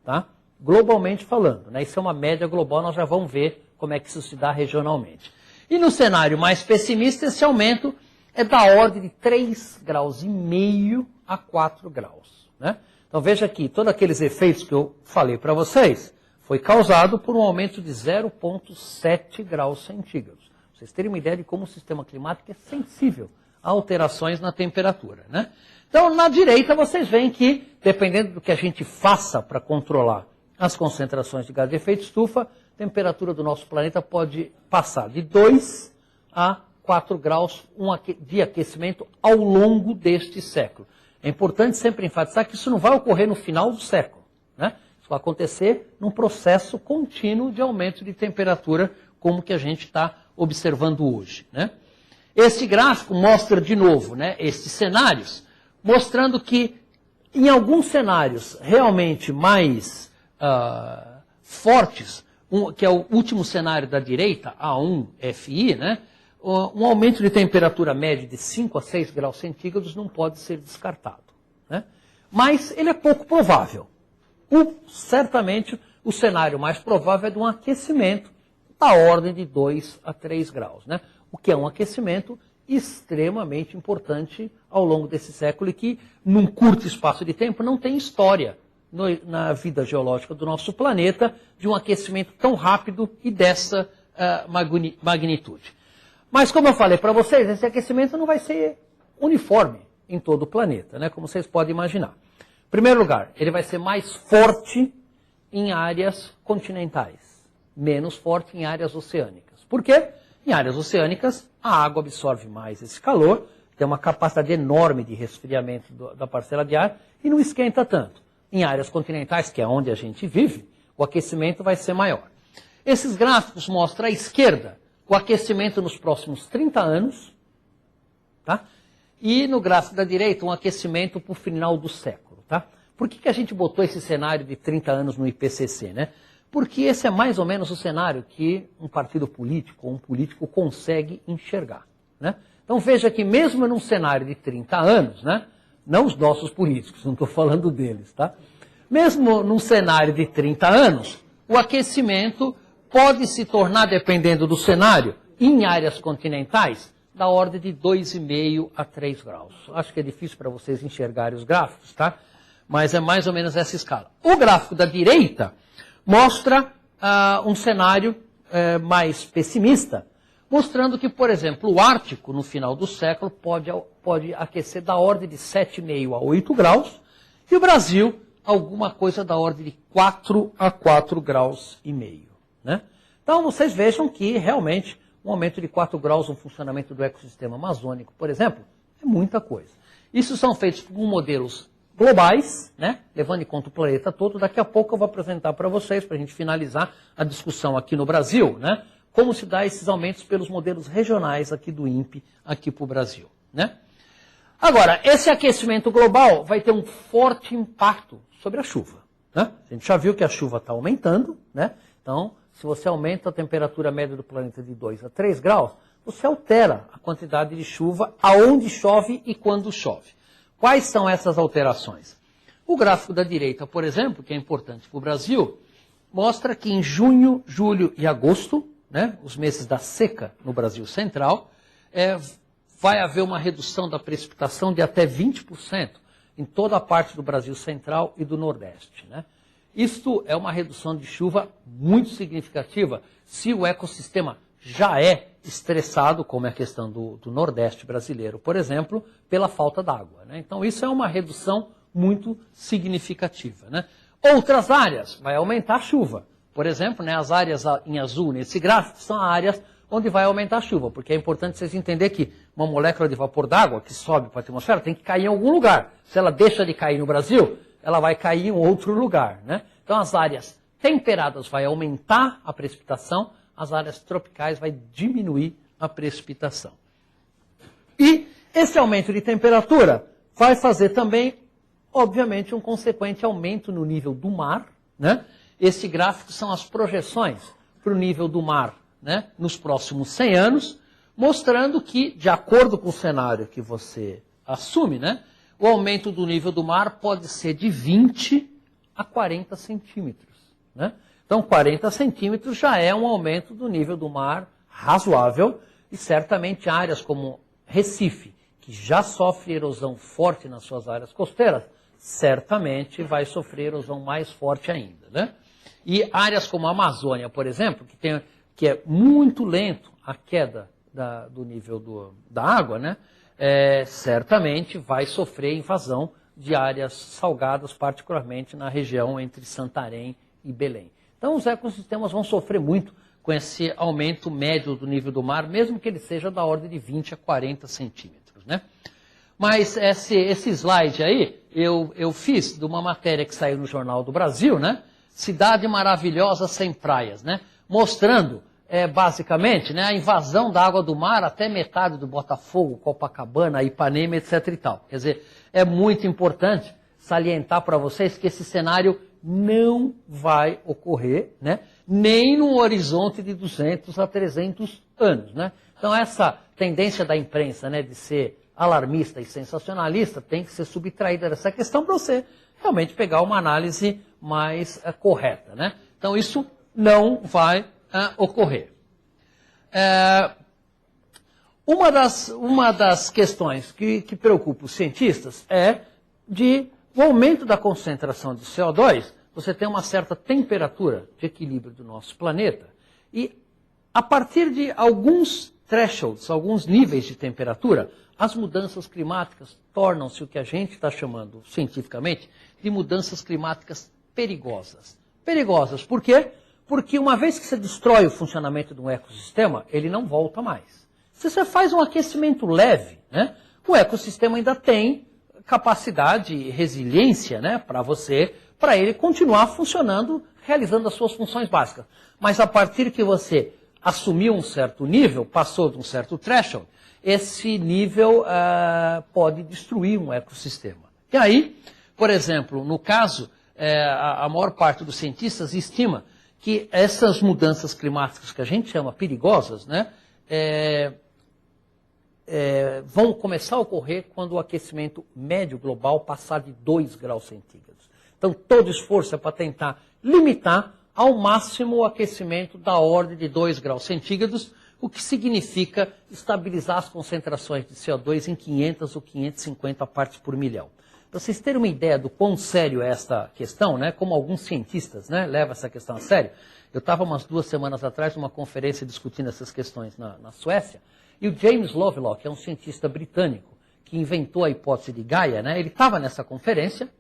Tá? Globalmente falando, né? Isso é uma média global, nós já vamos ver como é que isso se dá regionalmente. E no cenário mais pessimista, esse aumento é da ordem de 3,5 graus a 4 graus. Né? Então veja aqui, todos aqueles efeitos que eu falei para vocês foi causado por um aumento de 0,7 graus centígrados. Pra vocês terem uma ideia de como o sistema climático é sensível a alterações na temperatura, né? Então, na direita, vocês veem que, dependendo do que a gente faça para controlar as concentrações de gás de efeito estufa, a temperatura do nosso planeta pode passar de 2 a 4 graus de aquecimento ao longo deste século. É importante sempre enfatizar que isso não vai ocorrer no final do século, né? Isso vai acontecer num processo contínuo de aumento de temperatura, como que a gente está observando hoje, né? Esse gráfico mostra de novo, né, esses cenários, mostrando que em alguns cenários realmente mais fortes, que é o último cenário da direita, A1FI, né, um aumento de temperatura média de 5 a 6 graus centígrados não pode ser descartado, né? Mas ele é pouco provável. Certamente o cenário mais provável é de um aquecimento da ordem de 2 a 3 graus, né? O que é um aquecimento extremamente importante ao longo desse século e que, num curto espaço de tempo, não tem história na vida geológica do nosso planeta de um aquecimento tão rápido e dessa magnitude. Mas, como eu falei para vocês, esse aquecimento não vai ser uniforme em todo o planeta, né? Como vocês podem imaginar. Em primeiro lugar, ele vai ser mais forte em áreas continentais, menos forte em áreas oceânicas. Por quê? Em áreas oceânicas, a água absorve mais esse calor, tem uma capacidade enorme de resfriamento da parcela de ar e não esquenta tanto. Em áreas continentais, que é onde a gente vive, o aquecimento vai ser maior. Esses gráficos mostram à esquerda o aquecimento nos próximos 30 anos, tá? E no gráfico da direita, um aquecimento para o final do século. Tá? Por que a gente botou esse cenário de 30 anos no IPCC, né? Porque esse é mais ou menos o cenário que um partido político ou um político consegue enxergar, né? Então veja que mesmo num cenário de 30 anos, né? Não os nossos políticos, não estou falando deles, tá? Mesmo num cenário de 30 anos, o aquecimento pode se tornar, dependendo do cenário, em áreas continentais, da ordem de 2,5 a 3 graus. Acho que é difícil para vocês enxergarem os gráficos, tá? Mas é mais ou menos essa escala. O gráfico da direita mostra um cenário mais pessimista, mostrando que, por exemplo, o Ártico, no final do século, pode aquecer da ordem de 7,5 a 8 graus, e o Brasil, alguma coisa da ordem de 4 a 4 graus e meio, né? Então, vocês vejam que, realmente, um aumento de 4 graus no funcionamento do ecossistema amazônico, por exemplo, é muita coisa. Isso são feitos com modelos globais, né, levando em conta o planeta todo. Daqui a pouco eu vou apresentar para vocês, para a gente finalizar a discussão aqui no Brasil, né, como se dá esses aumentos pelos modelos regionais aqui do INPE, aqui para o Brasil, né. Agora, esse aquecimento global vai ter um forte impacto sobre a chuva, né? A gente já viu que a chuva está aumentando, né? Então, se você aumenta a temperatura média do planeta de 2 a 3 graus, você altera a quantidade de chuva, aonde chove e quando chove. Quais são essas alterações? O gráfico da direita, por exemplo, que é importante para o Brasil, mostra que em junho, julho e agosto, né, os meses da seca no Brasil Central, vai haver uma redução da precipitação de até 20% em toda a parte do Brasil Central e do Nordeste, né? Isto é uma redução de chuva muito significativa se o ecossistema já é estressado, como é a questão do Nordeste brasileiro, por exemplo, pela falta d'água, né? Então isso é uma redução muito significativa, né? Outras áreas, vai aumentar a chuva. Por exemplo, né, as áreas em azul nesse gráfico são áreas onde vai aumentar a chuva, porque é importante vocês entenderem que uma molécula de vapor d'água que sobe para a atmosfera tem que cair em algum lugar. Se ela deixa de cair no Brasil, ela vai cair em outro lugar, né? Então as áreas temperadas vai aumentar a precipitação, as áreas tropicais vai diminuir a precipitação. E esse aumento de temperatura vai fazer também, obviamente, um consequente aumento no nível do mar, né? Esse gráfico são as projeções para o nível do mar, né, nos próximos 100 anos, mostrando que, de acordo com o cenário que você assume, né, o aumento do nível do mar pode ser de 20 a 40 centímetros, né? Então, 40 centímetros já é um aumento do nível do mar razoável, e certamente áreas como Recife, que já sofre erosão forte nas suas áreas costeiras, certamente vai sofrer erosão mais forte ainda, né? E áreas como a Amazônia, por exemplo, que é muito lento a queda do nível da água, né? Certamente vai sofrer invasão de áreas salgadas, particularmente na região entre Santarém e Belém. Então os ecossistemas vão sofrer muito com esse aumento médio do nível do mar, mesmo que ele seja da ordem de 20 a 40 centímetros, né? Mas esse slide aí, eu fiz de uma matéria que saiu no Jornal do Brasil, né? Cidade maravilhosa sem praias, né? Mostrando, basicamente, né, a invasão da água do mar até metade do Botafogo, Copacabana, Ipanema, etc. e tal. Quer dizer, é muito importante salientar para vocês que esse cenário não vai ocorrer, né? Nem no horizonte de 200 a 300 anos, né? Então essa tendência da imprensa, né, de ser alarmista e sensacionalista tem que ser subtraída dessa questão para você realmente pegar uma análise mais correta, né? Então isso não vai ocorrer. Uma das questões que preocupa os cientistas é de o aumento da concentração de CO2. Você tem uma certa temperatura de equilíbrio do nosso planeta e a partir de alguns thresholds, alguns níveis de temperatura, as mudanças climáticas tornam-se o que a gente está chamando cientificamente de mudanças climáticas perigosas. Perigosas por quê? Porque uma vez que você destrói o funcionamento de um ecossistema, ele não volta mais. Se você faz um aquecimento leve, né, o ecossistema ainda tem capacidade e resiliência, né, para ele continuar funcionando, realizando as suas funções básicas. Mas a partir que você assumiu um certo nível, passou de um certo threshold, esse nível pode destruir um ecossistema. E aí, por exemplo, no caso, a maior parte dos cientistas estima que essas mudanças climáticas que a gente chama perigosas, né, vão começar a ocorrer quando o aquecimento médio global passar de 2 graus centígrados. Então, todo esforço é para tentar limitar ao máximo o aquecimento da ordem de 2 graus centígrados, o que significa estabilizar as concentrações de CO2 em 500 ou 550 partes por milhão. Para vocês terem uma ideia do quão sério é esta questão, né, como alguns cientistas, né, levam essa questão a sério, eu estava umas 2 semanas atrás numa conferência discutindo essas questões na Suécia, e o James Lovelock, que é um cientista britânico que inventou a hipótese de Gaia, né, ele estava nessa conferência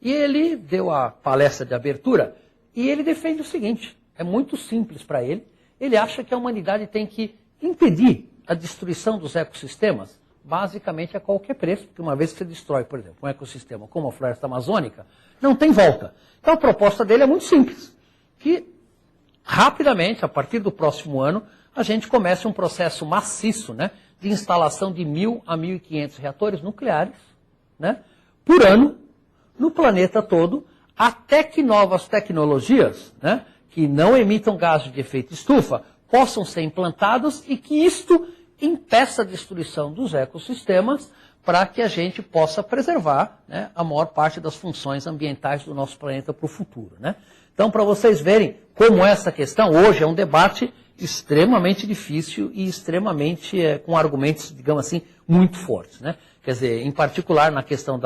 e ele deu a palestra de abertura e ele defende o seguinte, é muito simples para ele, ele acha que a humanidade tem que impedir a destruição dos ecossistemas basicamente a qualquer preço, porque uma vez que você destrói, por exemplo, um ecossistema como a floresta amazônica, não tem volta. Então a proposta dele é muito simples, que rapidamente, a partir do próximo ano, a gente começa um processo maciço, né, de instalação de 1.000 a 1.500 reatores nucleares, né, por ano, no planeta todo, até que novas tecnologias, né, que não emitam gases de efeito estufa, possam ser implantadas e que isto impeça a destruição dos ecossistemas para que a gente possa preservar, né, a maior parte das funções ambientais do nosso planeta para o futuro, né? Então, para vocês verem como essa questão hoje é um debate extremamente difícil e extremamente com argumentos, digamos assim, muito fortes, né? Quer dizer, em particular na questão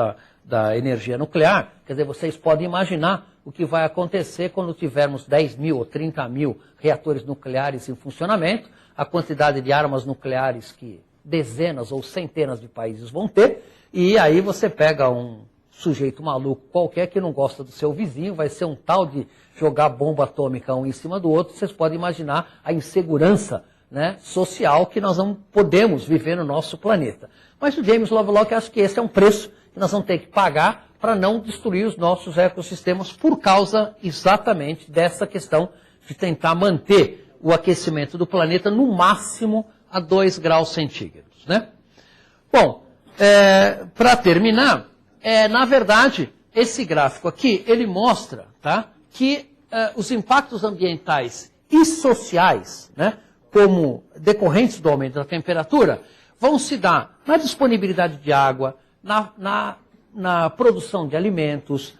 da energia nuclear, quer dizer, vocês podem imaginar o que vai acontecer quando tivermos 10.000 ou 30.000 reatores nucleares em funcionamento, a quantidade de armas nucleares que dezenas ou centenas de países vão ter, e aí você pega um sujeito maluco qualquer que não gosta do seu vizinho, vai ser um tal de jogar bomba atômica um em cima do outro, vocês podem imaginar a insegurança, né, social que nós não podemos viver no nosso planeta. Mas o James Lovelock acha que esse é um preço que nós vamos ter que pagar para não destruir os nossos ecossistemas por causa exatamente dessa questão de tentar manter o aquecimento do planeta no máximo a 2 graus centígrados, né? Bom, para terminar, na verdade, esse gráfico aqui, ele mostra, tá, que os impactos ambientais e sociais, né, como decorrentes do aumento da temperatura, vão se dar na disponibilidade de água, na produção de alimentos,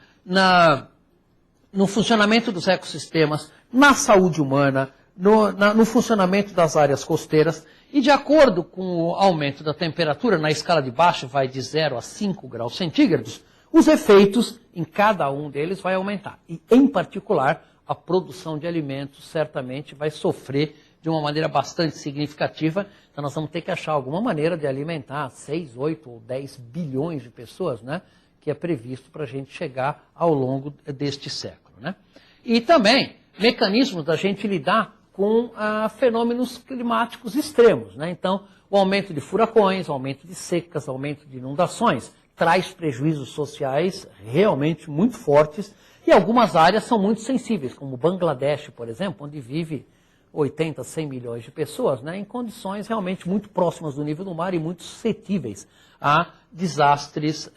no funcionamento dos ecossistemas, na saúde humana, no funcionamento das áreas costeiras, e de acordo com o aumento da temperatura, na escala de baixo vai de 0 a 5 graus centígrados, os efeitos em cada um deles vai aumentar. E, em particular, a produção de alimentos certamente vai sofrer de uma maneira bastante significativa. Então, nós vamos ter que achar alguma maneira de alimentar 6, 8 ou 10 bilhões de pessoas, né, que é previsto para a gente chegar ao longo deste século, né? E também mecanismos da gente lidar com fenômenos climáticos extremos, né? Então, o aumento de furacões, o aumento de secas, o aumento de inundações, traz prejuízos sociais realmente muito fortes, e algumas áreas são muito sensíveis, como Bangladesh, por exemplo, onde vive 80, 100 milhões de pessoas, né, em condições realmente muito próximas do nível do mar e muito suscetíveis a desastres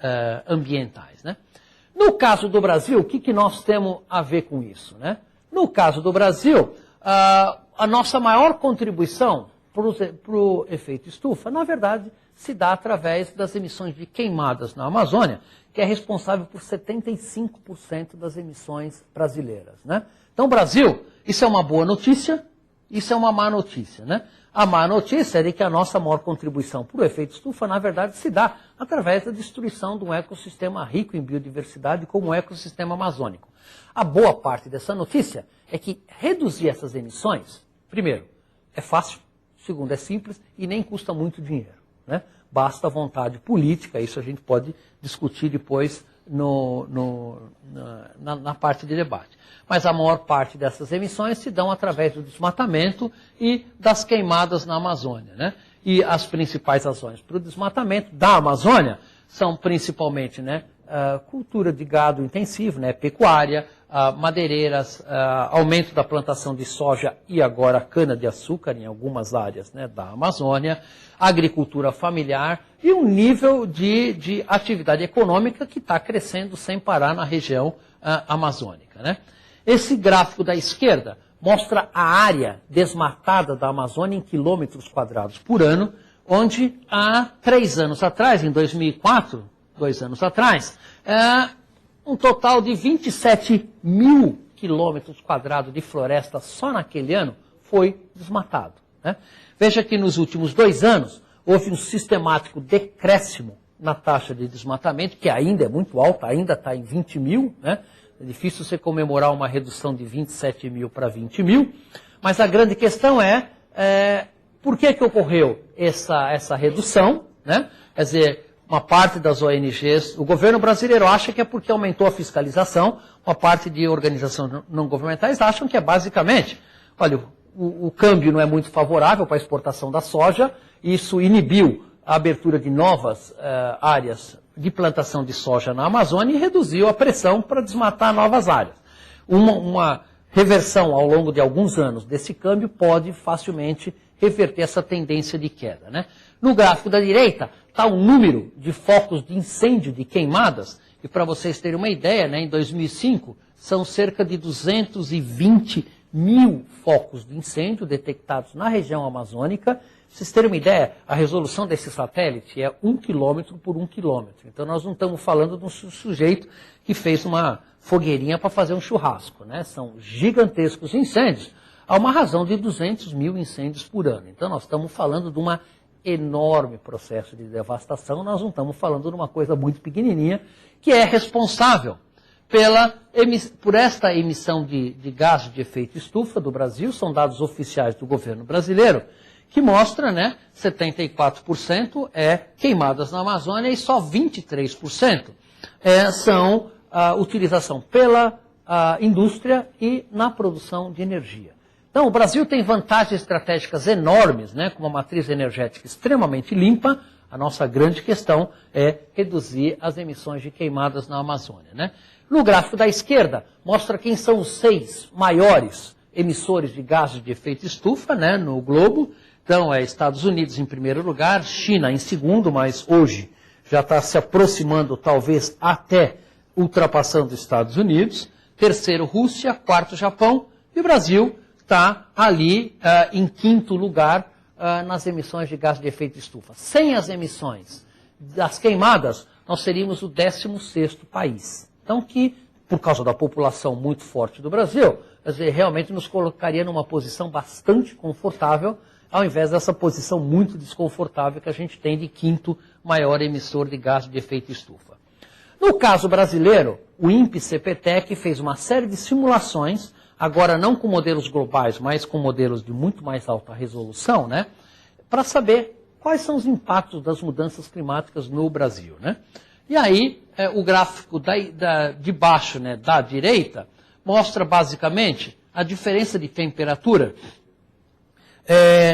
ambientais, né? No caso do Brasil, o que nós temos a ver com isso, né? No caso do Brasil, a nossa maior contribuição para o efeito estufa, na verdade, se dá através das emissões de queimadas na Amazônia, que é responsável por 75% das emissões brasileiras, né? Então, Brasil, isso é uma boa notícia, isso é uma má notícia, né? A má notícia é de que a nossa maior contribuição para o efeito estufa, na verdade, se dá através da destruição de um ecossistema rico em biodiversidade como o ecossistema amazônico. A boa parte dessa notícia é que reduzir essas emissões, primeiro, é fácil, segundo, é simples e nem custa muito dinheiro, né? Basta vontade política, isso a gente pode discutir depois na parte de debate. Mas a maior parte dessas emissões se dão através do desmatamento e das queimadas na Amazônia, né? E as principais razões para o desmatamento da Amazônia são principalmente, né, cultura de gado intensivo, né, pecuária, madeireiras, aumento da plantação de soja e agora cana-de-açúcar em algumas áreas, né, da Amazônia, agricultura familiar e um nível de atividade econômica que está crescendo sem parar na região amazônica, né? Esse gráfico da esquerda mostra a área desmatada da Amazônia em quilômetros quadrados por ano, onde há 3 anos atrás, em 2004, 2 anos atrás, um total de 27 mil quilômetros quadrados de floresta só naquele ano foi desmatado, né? Veja que nos últimos 2 anos houve um sistemático decréscimo na taxa de desmatamento, que ainda é muito alta, ainda está em 20 mil, né? É difícil você comemorar uma redução de 27 mil para 20 mil, mas a grande questão é por que ocorreu essa redução, né? Quer dizer, uma parte das ONGs, o governo brasileiro acha que é porque aumentou a fiscalização, uma parte de organizações não governamentais acham que é basicamente, olha, o câmbio não é muito favorável para a exportação da soja, isso inibiu a abertura de novas áreas de plantação de soja na Amazônia e reduziu a pressão para desmatar novas áreas. Uma reversão ao longo de alguns anos desse câmbio pode facilmente reverter essa tendência de queda, né? No gráfico da direita está o número de focos de incêndio, de queimadas, e para vocês terem uma ideia, né, em 2005 são cerca de 220 mil focos de incêndio detectados na região amazônica. Para vocês terem uma ideia, a resolução desse satélite é 1 quilômetro por 1 quilômetro. Então nós não estamos falando de um sujeito que fez uma fogueirinha para fazer um churrasco, né? São gigantescos incêndios. Há uma razão de 200 mil incêndios por ano. Então nós estamos falando de um enorme processo de devastação, nós não estamos falando de uma coisa muito pequenininha, que é responsável por esta emissão de gases de efeito estufa do Brasil, são dados oficiais do governo brasileiro, que mostra, né, 74% é queimadas na Amazônia e só 23% são utilização pela indústria e na produção de energia. Então, o Brasil tem vantagens estratégicas enormes, né, com uma matriz energética extremamente limpa. A nossa grande questão é reduzir as emissões de queimadas na Amazônia, né? No gráfico da esquerda, mostra quem são os 6 maiores emissores de gases de efeito estufa, né, no globo. Então, Estados Unidos em primeiro lugar, China em segundo, mas hoje já está se aproximando, talvez até ultrapassando os Estados Unidos. Terceiro, Rússia. Quarto, Japão. E o Brasil está ali em quinto lugar nas emissões de gás de efeito estufa. Sem as emissões das queimadas, nós seríamos o 16º país. Então, que, por causa da população muito forte do Brasil, quer dizer, realmente nos colocaria numa posição bastante confortável, ao invés dessa posição muito desconfortável que a gente tem de quinto maior emissor de gás de efeito estufa. No caso brasileiro, o INPE-CPTEC fez uma série de simulações, agora não com modelos globais, mas com modelos de muito mais alta resolução, né, para saber quais são os impactos das mudanças climáticas no Brasil, né? E aí, o gráfico de baixo, né, da direita, mostra basicamente a diferença de temperatura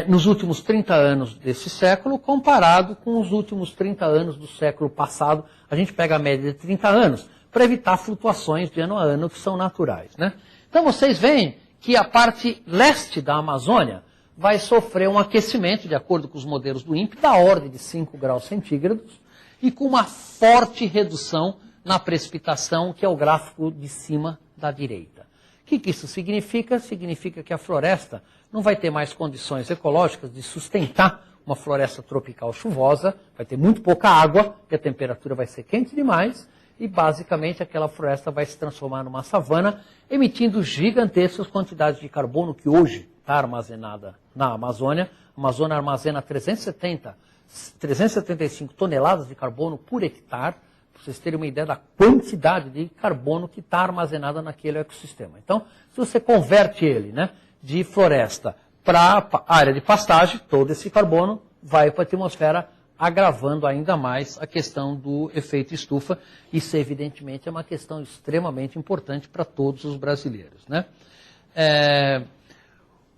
nos últimos 30 anos desse século, comparado com os últimos 30 anos do século passado. A gente pega a média de 30 anos para evitar flutuações de ano a ano que são naturais, né? Então vocês veem que a parte leste da Amazônia vai sofrer um aquecimento, de acordo com os modelos do INPE, da ordem de 5 graus centígrados, e com uma forte redução na precipitação, que é o gráfico de cima da direita. O que isso significa? Significa que a floresta não vai ter mais condições ecológicas de sustentar uma floresta tropical chuvosa, vai ter muito pouca água, porque a temperatura vai ser quente demais, e basicamente aquela floresta vai se transformar numa savana, emitindo gigantescas quantidades de carbono que hoje está armazenada na Amazônia. A Amazônia armazena 375 toneladas de carbono por hectare, para vocês terem uma ideia da quantidade de carbono que está armazenada naquele ecossistema. Então, se você converte ele, né, de floresta para área de pastagem, todo esse carbono vai para a atmosfera, agravando ainda mais a questão do efeito estufa. Isso, evidentemente, é uma questão extremamente importante para todos os brasileiros, né?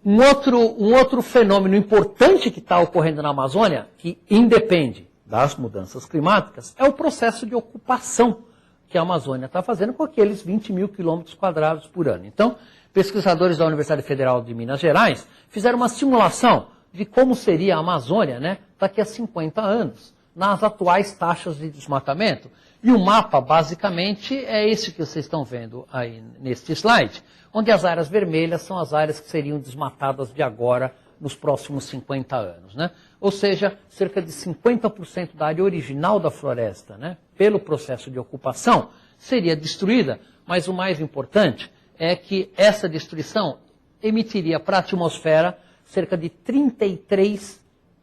Um outro fenômeno importante que está ocorrendo na Amazônia, que independe das mudanças climáticas, é o processo de ocupação que a Amazônia está fazendo com aqueles 20 mil quilômetros quadrados por ano. Então, pesquisadores da Universidade Federal de Minas Gerais fizeram uma simulação de como seria a Amazônia, né, daqui a 50 anos, nas atuais taxas de desmatamento. E o mapa, basicamente, é esse que vocês estão vendo aí neste slide, onde as áreas vermelhas são as áreas que seriam desmatadas de agora nos próximos 50 anos, né? Ou seja, cerca de 50% da área original da floresta, né, pelo processo de ocupação, seria destruída, mas o mais importante é que essa destruição emitiria para a atmosfera cerca de 33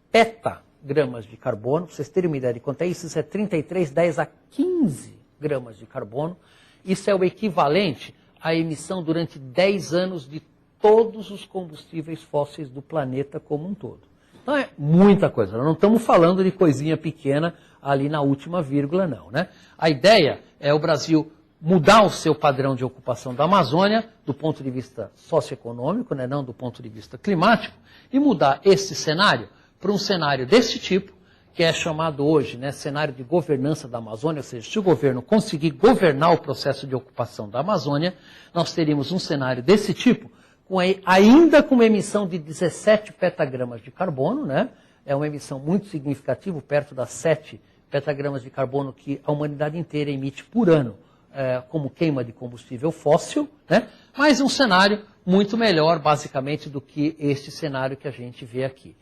petagramas de carbono. Para vocês terem uma ideia de quanto é isso, isso é 33, 10 a 15 gramas de carbono. Isso é o equivalente à emissão durante 10 anos de todos os combustíveis fósseis do planeta como um todo. Então é muita coisa, nós não estamos falando de coisinha pequena ali na última vírgula, não, né? A ideia é o Brasil mudar o seu padrão de ocupação da Amazônia, do ponto de vista socioeconômico, né, não do ponto de vista climático, e mudar esse cenário para um cenário desse tipo, que é chamado hoje, né, cenário de governança da Amazônia, ou seja, se o governo conseguir governar o processo de ocupação da Amazônia, nós teríamos um cenário desse tipo, ainda com uma emissão de 17 petagramas de carbono, né? É uma emissão muito significativa, perto das 7 petagramas de carbono que a humanidade inteira emite por ano, como queima de combustível fóssil, né? Mas um cenário muito melhor, basicamente, do que este cenário que a gente vê aqui.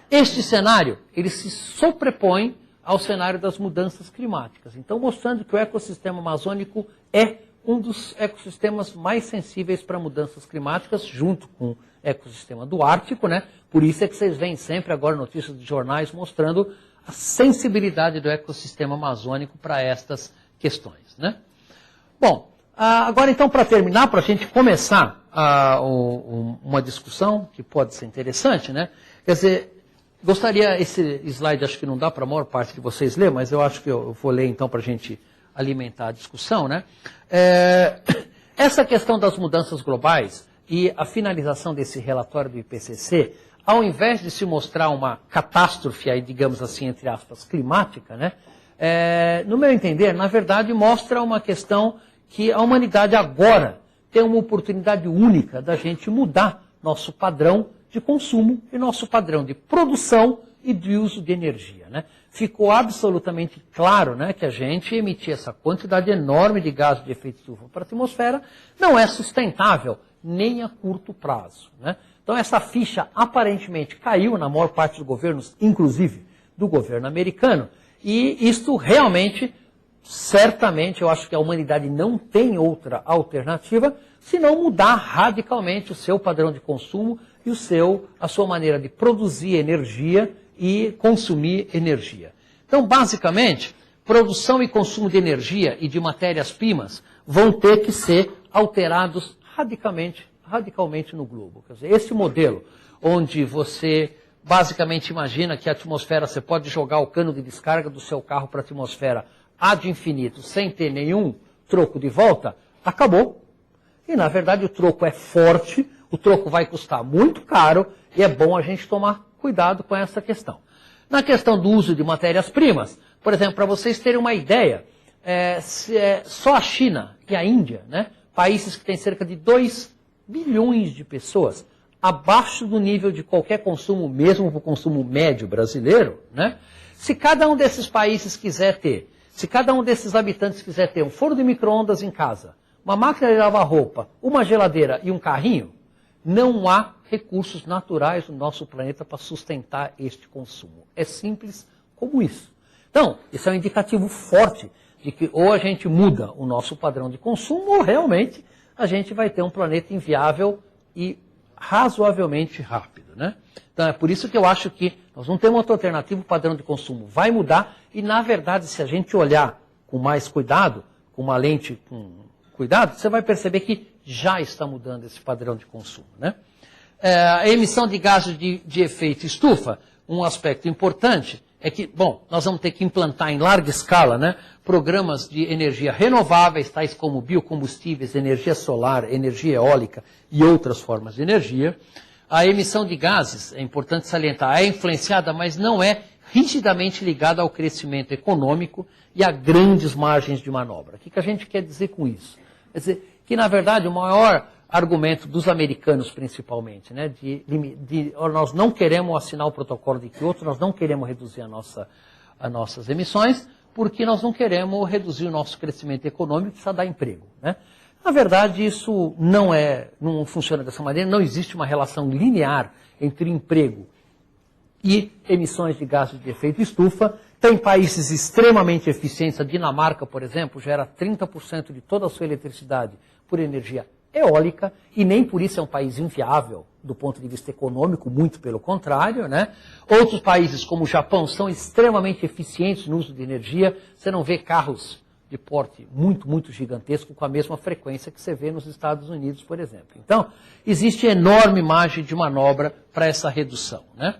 Este cenário, ele se sobrepõe ao cenário das mudanças climáticas. Então, mostrando que o ecossistema amazônico é um dos ecossistemas mais sensíveis para mudanças climáticas, junto com o ecossistema do Ártico, né? Por isso é que vocês veem sempre agora notícias de jornais mostrando a sensibilidade do ecossistema amazônico para estas questões, né? Bom, agora então, para terminar, para a gente começar uma discussão que pode ser interessante, né? Quer dizer, gostaria, esse slide acho que não dá para a maior parte de vocês ler, mas eu acho que eu vou ler então para a gente alimentar a discussão, né? Essa questão das mudanças globais e a finalização desse relatório do IPCC, ao invés de se mostrar uma catástrofe, aí, digamos assim, entre aspas, climática, né? No meu entender, na verdade, mostra uma questão que a humanidade agora tem uma oportunidade única da gente mudar nosso padrão de consumo e nosso padrão de produção e de uso de energia, né? Ficou absolutamente claro, né, que a gente emitir essa quantidade enorme de gases de efeito estufa para a atmosfera não é sustentável nem a curto prazo, né? Então essa ficha aparentemente caiu na maior parte dos governos, inclusive do governo americano, e isto realmente, certamente, eu acho que a humanidade não tem outra alternativa senão mudar radicalmente o seu padrão de consumo e a sua maneira de produzir energia e consumir energia. Então, basicamente, produção e consumo de energia e de matérias-primas vão ter que ser alterados radicalmente no globo. Quer dizer, esse modelo, onde você basicamente imagina que a atmosfera, você pode jogar o cano de descarga do seu carro para a atmosfera ad infinito, sem ter nenhum troco de volta, acabou. E, na verdade, o troco é forte, o troco vai custar muito caro e é bom a gente tomar cuidado com essa questão. Na questão do uso de matérias-primas, por exemplo, para vocês terem uma ideia, só a China e a Índia, né, países que têm cerca de 2 bilhões de pessoas, abaixo do nível de qualquer consumo, mesmo para o consumo médio brasileiro, né, se cada um desses países quiser ter, se cada um desses habitantes quiser ter um forno de micro-ondas em casa, uma máquina de lavar roupa, uma geladeira e um carrinho, não há recursos naturais no nosso planeta para sustentar este consumo. É simples como isso. Então, isso é um indicativo forte de que ou a gente muda o nosso padrão de consumo ou realmente a gente vai ter um planeta inviável e razoavelmente rápido, né? Então é por isso que eu acho que nós não temos outra alternativa, o padrão de consumo vai mudar e na verdade se a gente olhar com mais cuidado, com uma lente com cuidado, você vai perceber que já está mudando esse padrão de consumo, né? A emissão de gases de efeito estufa, um aspecto importante é que, bom, nós vamos ter que implantar em larga escala, né, programas de energia renováveis, tais como biocombustíveis, energia solar, energia eólica e outras formas de energia. A emissão de gases, é importante salientar, é influenciada, mas não é rigidamente ligada ao crescimento econômico e a grandes margens de manobra. O que a gente quer dizer com isso? Quer dizer que, na verdade, o maior argumento dos americanos, principalmente, né, nós não queremos assinar o protocolo de Kyoto, nós não queremos reduzir as nossas emissões, porque nós não queremos reduzir o nosso crescimento econômico, precisa dar emprego, né? Na verdade, isso não funciona dessa maneira, não existe uma relação linear entre emprego e emissões de gases de efeito estufa. Tem países extremamente eficientes, a Dinamarca, por exemplo, gera 30% de toda a sua eletricidade por energia eólica, e nem por isso é um país inviável do ponto de vista econômico, muito pelo contrário, né? Outros países, como o Japão, são extremamente eficientes no uso de energia. Você não vê carros de porte muito, muito gigantesco com a mesma frequência que você vê nos Estados Unidos, por exemplo. Então, existe enorme margem de manobra para essa redução, né?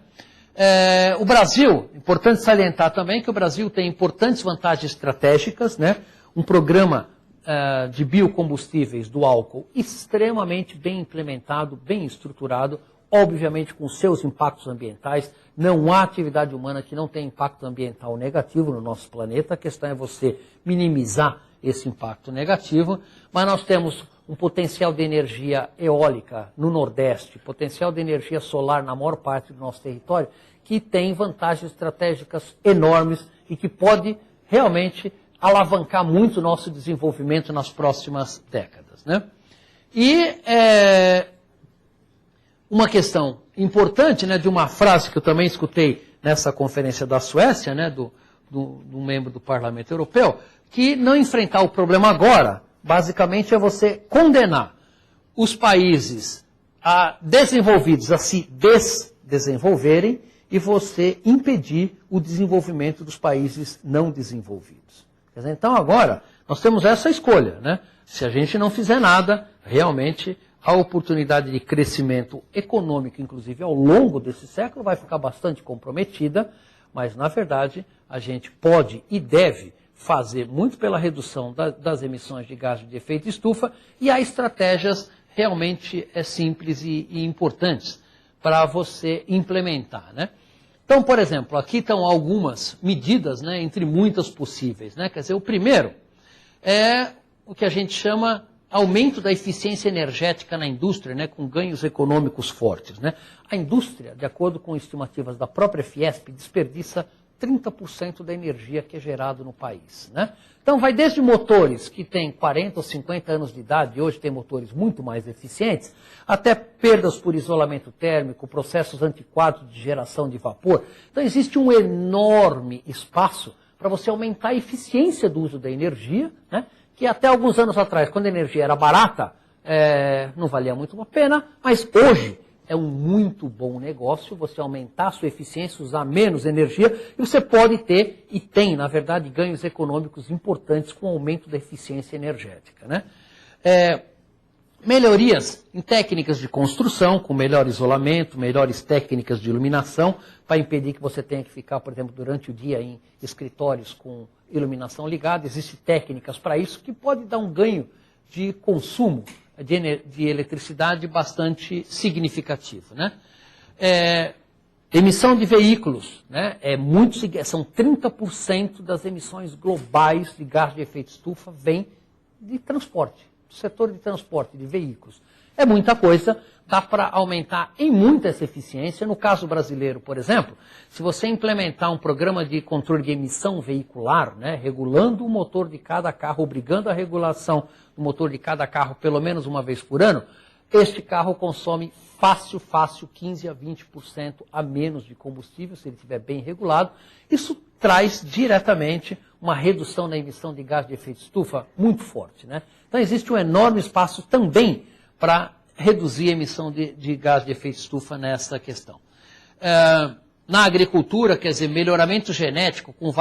O Brasil, importante salientar também que o Brasil tem importantes vantagens estratégicas, né? Um programa de biocombustíveis do álcool extremamente bem implementado, bem estruturado, obviamente com seus impactos ambientais. Não há atividade humana que não tenha impacto ambiental negativo no nosso planeta. A questão é você minimizar esse impacto negativo, mas nós temos um potencial de energia eólica no Nordeste, potencial de energia solar na maior parte do nosso território, que tem vantagens estratégicas enormes e que pode realmente alavancar muito o nosso desenvolvimento nas próximas décadas, né? E uma questão importante, né, de uma frase que eu também escutei nessa conferência da Suécia, né, do membro do Parlamento Europeu, que não enfrentar o problema agora, basicamente é você condenar os países desenvolvidos a se desdesenvolverem e você impedir o desenvolvimento dos países não desenvolvidos. Quer dizer, então agora nós temos essa escolha, né? Se a gente não fizer nada, realmente a oportunidade de crescimento econômico, inclusive ao longo desse século, vai ficar bastante comprometida, mas na verdade a gente pode e deve fazer muito pela redução das emissões de gases de efeito estufa, e há estratégias realmente simples e importantes para você implementar, né? Então, por exemplo, aqui estão algumas medidas, né, entre muitas possíveis, né? Quer dizer, o primeiro é o que a gente chama aumento da eficiência energética na indústria, né, com ganhos econômicos fortes, né? A indústria, de acordo com estimativas da própria Fiesp, desperdiça 30% da energia que é gerada no país, né? Então vai desde motores que têm 40 ou 50 anos de idade, e hoje tem motores muito mais eficientes, até perdas por isolamento térmico, processos antiquados de geração de vapor. Então existe um enorme espaço para você aumentar a eficiência do uso da energia, né? Que até alguns anos atrás, quando a energia era barata, não valia muito a pena, mas hoje é um muito bom negócio você aumentar a sua eficiência, usar menos energia, e você pode ter, e tem, na verdade, ganhos econômicos importantes com o aumento da eficiência energética, né? Melhorias em técnicas de construção, com melhor isolamento, melhores técnicas de iluminação, para impedir que você tenha que ficar, por exemplo, durante o dia em escritórios com iluminação ligada. Existem técnicas para isso que pode dar um ganho de consumo de eletricidade bastante significativo, né? Emissão de veículos, né? São 30% das emissões globais de gás de efeito estufa vem de transporte, do setor de transporte de veículos. É muita coisa, dá para aumentar em muito essa eficiência. No caso brasileiro, por exemplo, se você implementar um programa de controle de emissão veicular, né, regulando o motor de cada carro, obrigando a regulação do motor de cada carro pelo menos uma vez por ano, este carro consome fácil 15 a 20% a menos de combustível, se ele estiver bem regulado. Isso traz diretamente uma redução na emissão de gás de efeito estufa muito forte, né? Então existe um enorme espaço também para reduzir a emissão de gás de efeito estufa nessa questão. Na agricultura, quer dizer, melhoramento genético com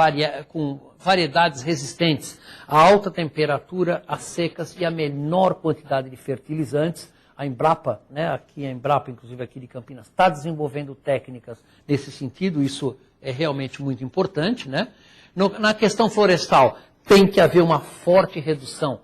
variedades resistentes a alta temperatura, a secas e a menor quantidade de fertilizantes. A Embrapa, né, a Embrapa, inclusive aqui de Campinas, está desenvolvendo técnicas nesse sentido, isso é realmente muito importante, né? Na questão florestal, tem que haver uma forte redução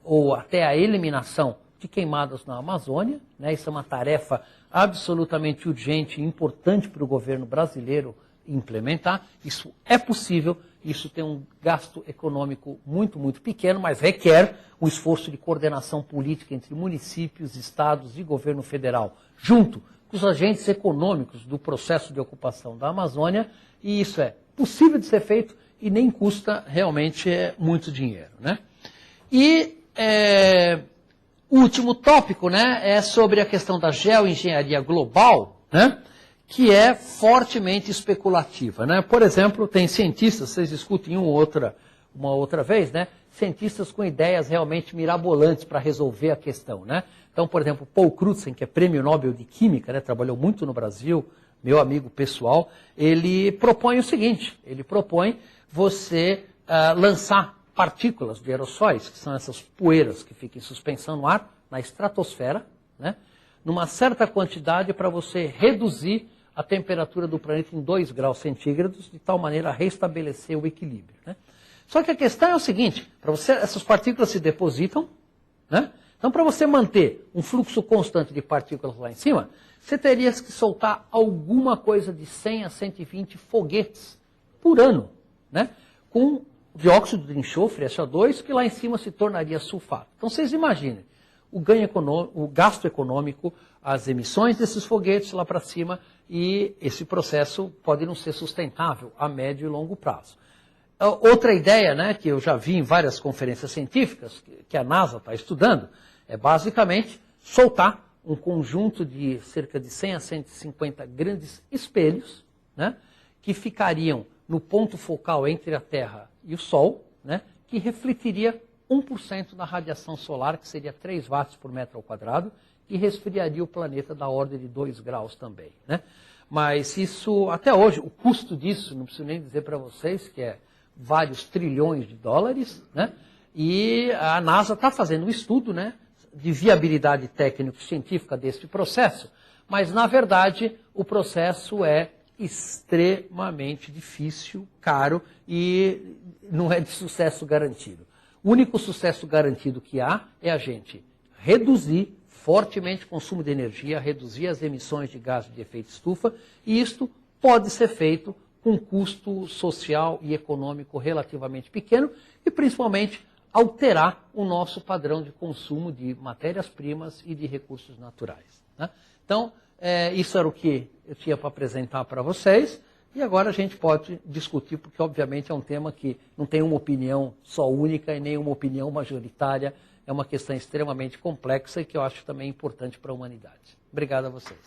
ou até a eliminação de queimadas na Amazônia, né? Isso é uma tarefa absolutamente urgente e importante para o governo brasileiro implementar. Isso é possível, isso tem um gasto econômico muito, muito pequeno, mas requer um esforço de coordenação política entre municípios, estados e governo federal, junto com os agentes econômicos do processo de ocupação da Amazônia, e isso é possível de ser feito e nem custa realmente muito dinheiro, né? E o último tópico, né, é sobre a questão da geoengenharia global, né, que é fortemente especulativa, né? Por exemplo, tem cientistas, vocês discutem uma outra vez, né, cientistas com ideias realmente mirabolantes para resolver a questão, né? Então, por exemplo, Paul Crutzen, que é prêmio Nobel de Química, né, trabalhou muito no Brasil, meu amigo pessoal, ele propõe o seguinte, ele propõe você lançar partículas de aerossóis, que são essas poeiras que ficam em suspensão no ar, na estratosfera, né, numa certa quantidade para você reduzir a temperatura do planeta em 2 graus centígrados, de tal maneira a restabelecer o equilíbrio, né? Só que a questão é o seguinte, essas partículas se depositam, né? Então, para você manter um fluxo constante de partículas lá em cima, você teria que soltar alguma coisa de 100 a 120 foguetes por ano, né, com dióxido de enxofre, SO2, que lá em cima se tornaria sulfato. Então, vocês imaginem o gasto econômico, as emissões desses foguetes lá para cima, e esse processo pode não ser sustentável a médio e longo prazo. Outra ideia, né, que eu já vi em várias conferências científicas, que a NASA está estudando, é basicamente soltar um conjunto de cerca de 100 a 150 grandes espelhos, né, que ficariam no ponto focal entre a Terra e o Sol, né, que refletiria 1% da radiação solar, que seria 3 watts por metro ao quadrado, e resfriaria o planeta da ordem de 2 graus também, né? Mas isso, até hoje, o custo disso, não preciso nem dizer para vocês, que é vários trilhões de dólares, né? E a NASA está fazendo um estudo, né, de viabilidade técnico-científica deste processo, mas, na verdade, o processo é extremamente difícil, caro e não é de sucesso garantido. O único sucesso garantido que há é a gente reduzir fortemente o consumo de energia, reduzir as emissões de gás de efeito estufa, e isto pode ser feito com custo social e econômico relativamente pequeno e, principalmente, alterar o nosso padrão de consumo de matérias-primas e de recursos naturais, né? Então, isso era o que eu tinha para apresentar para vocês, e agora a gente pode discutir, porque obviamente é um tema que não tem uma opinião só única e nem uma opinião majoritária, é uma questão extremamente complexa e que eu acho também importante para a humanidade. Obrigado a vocês.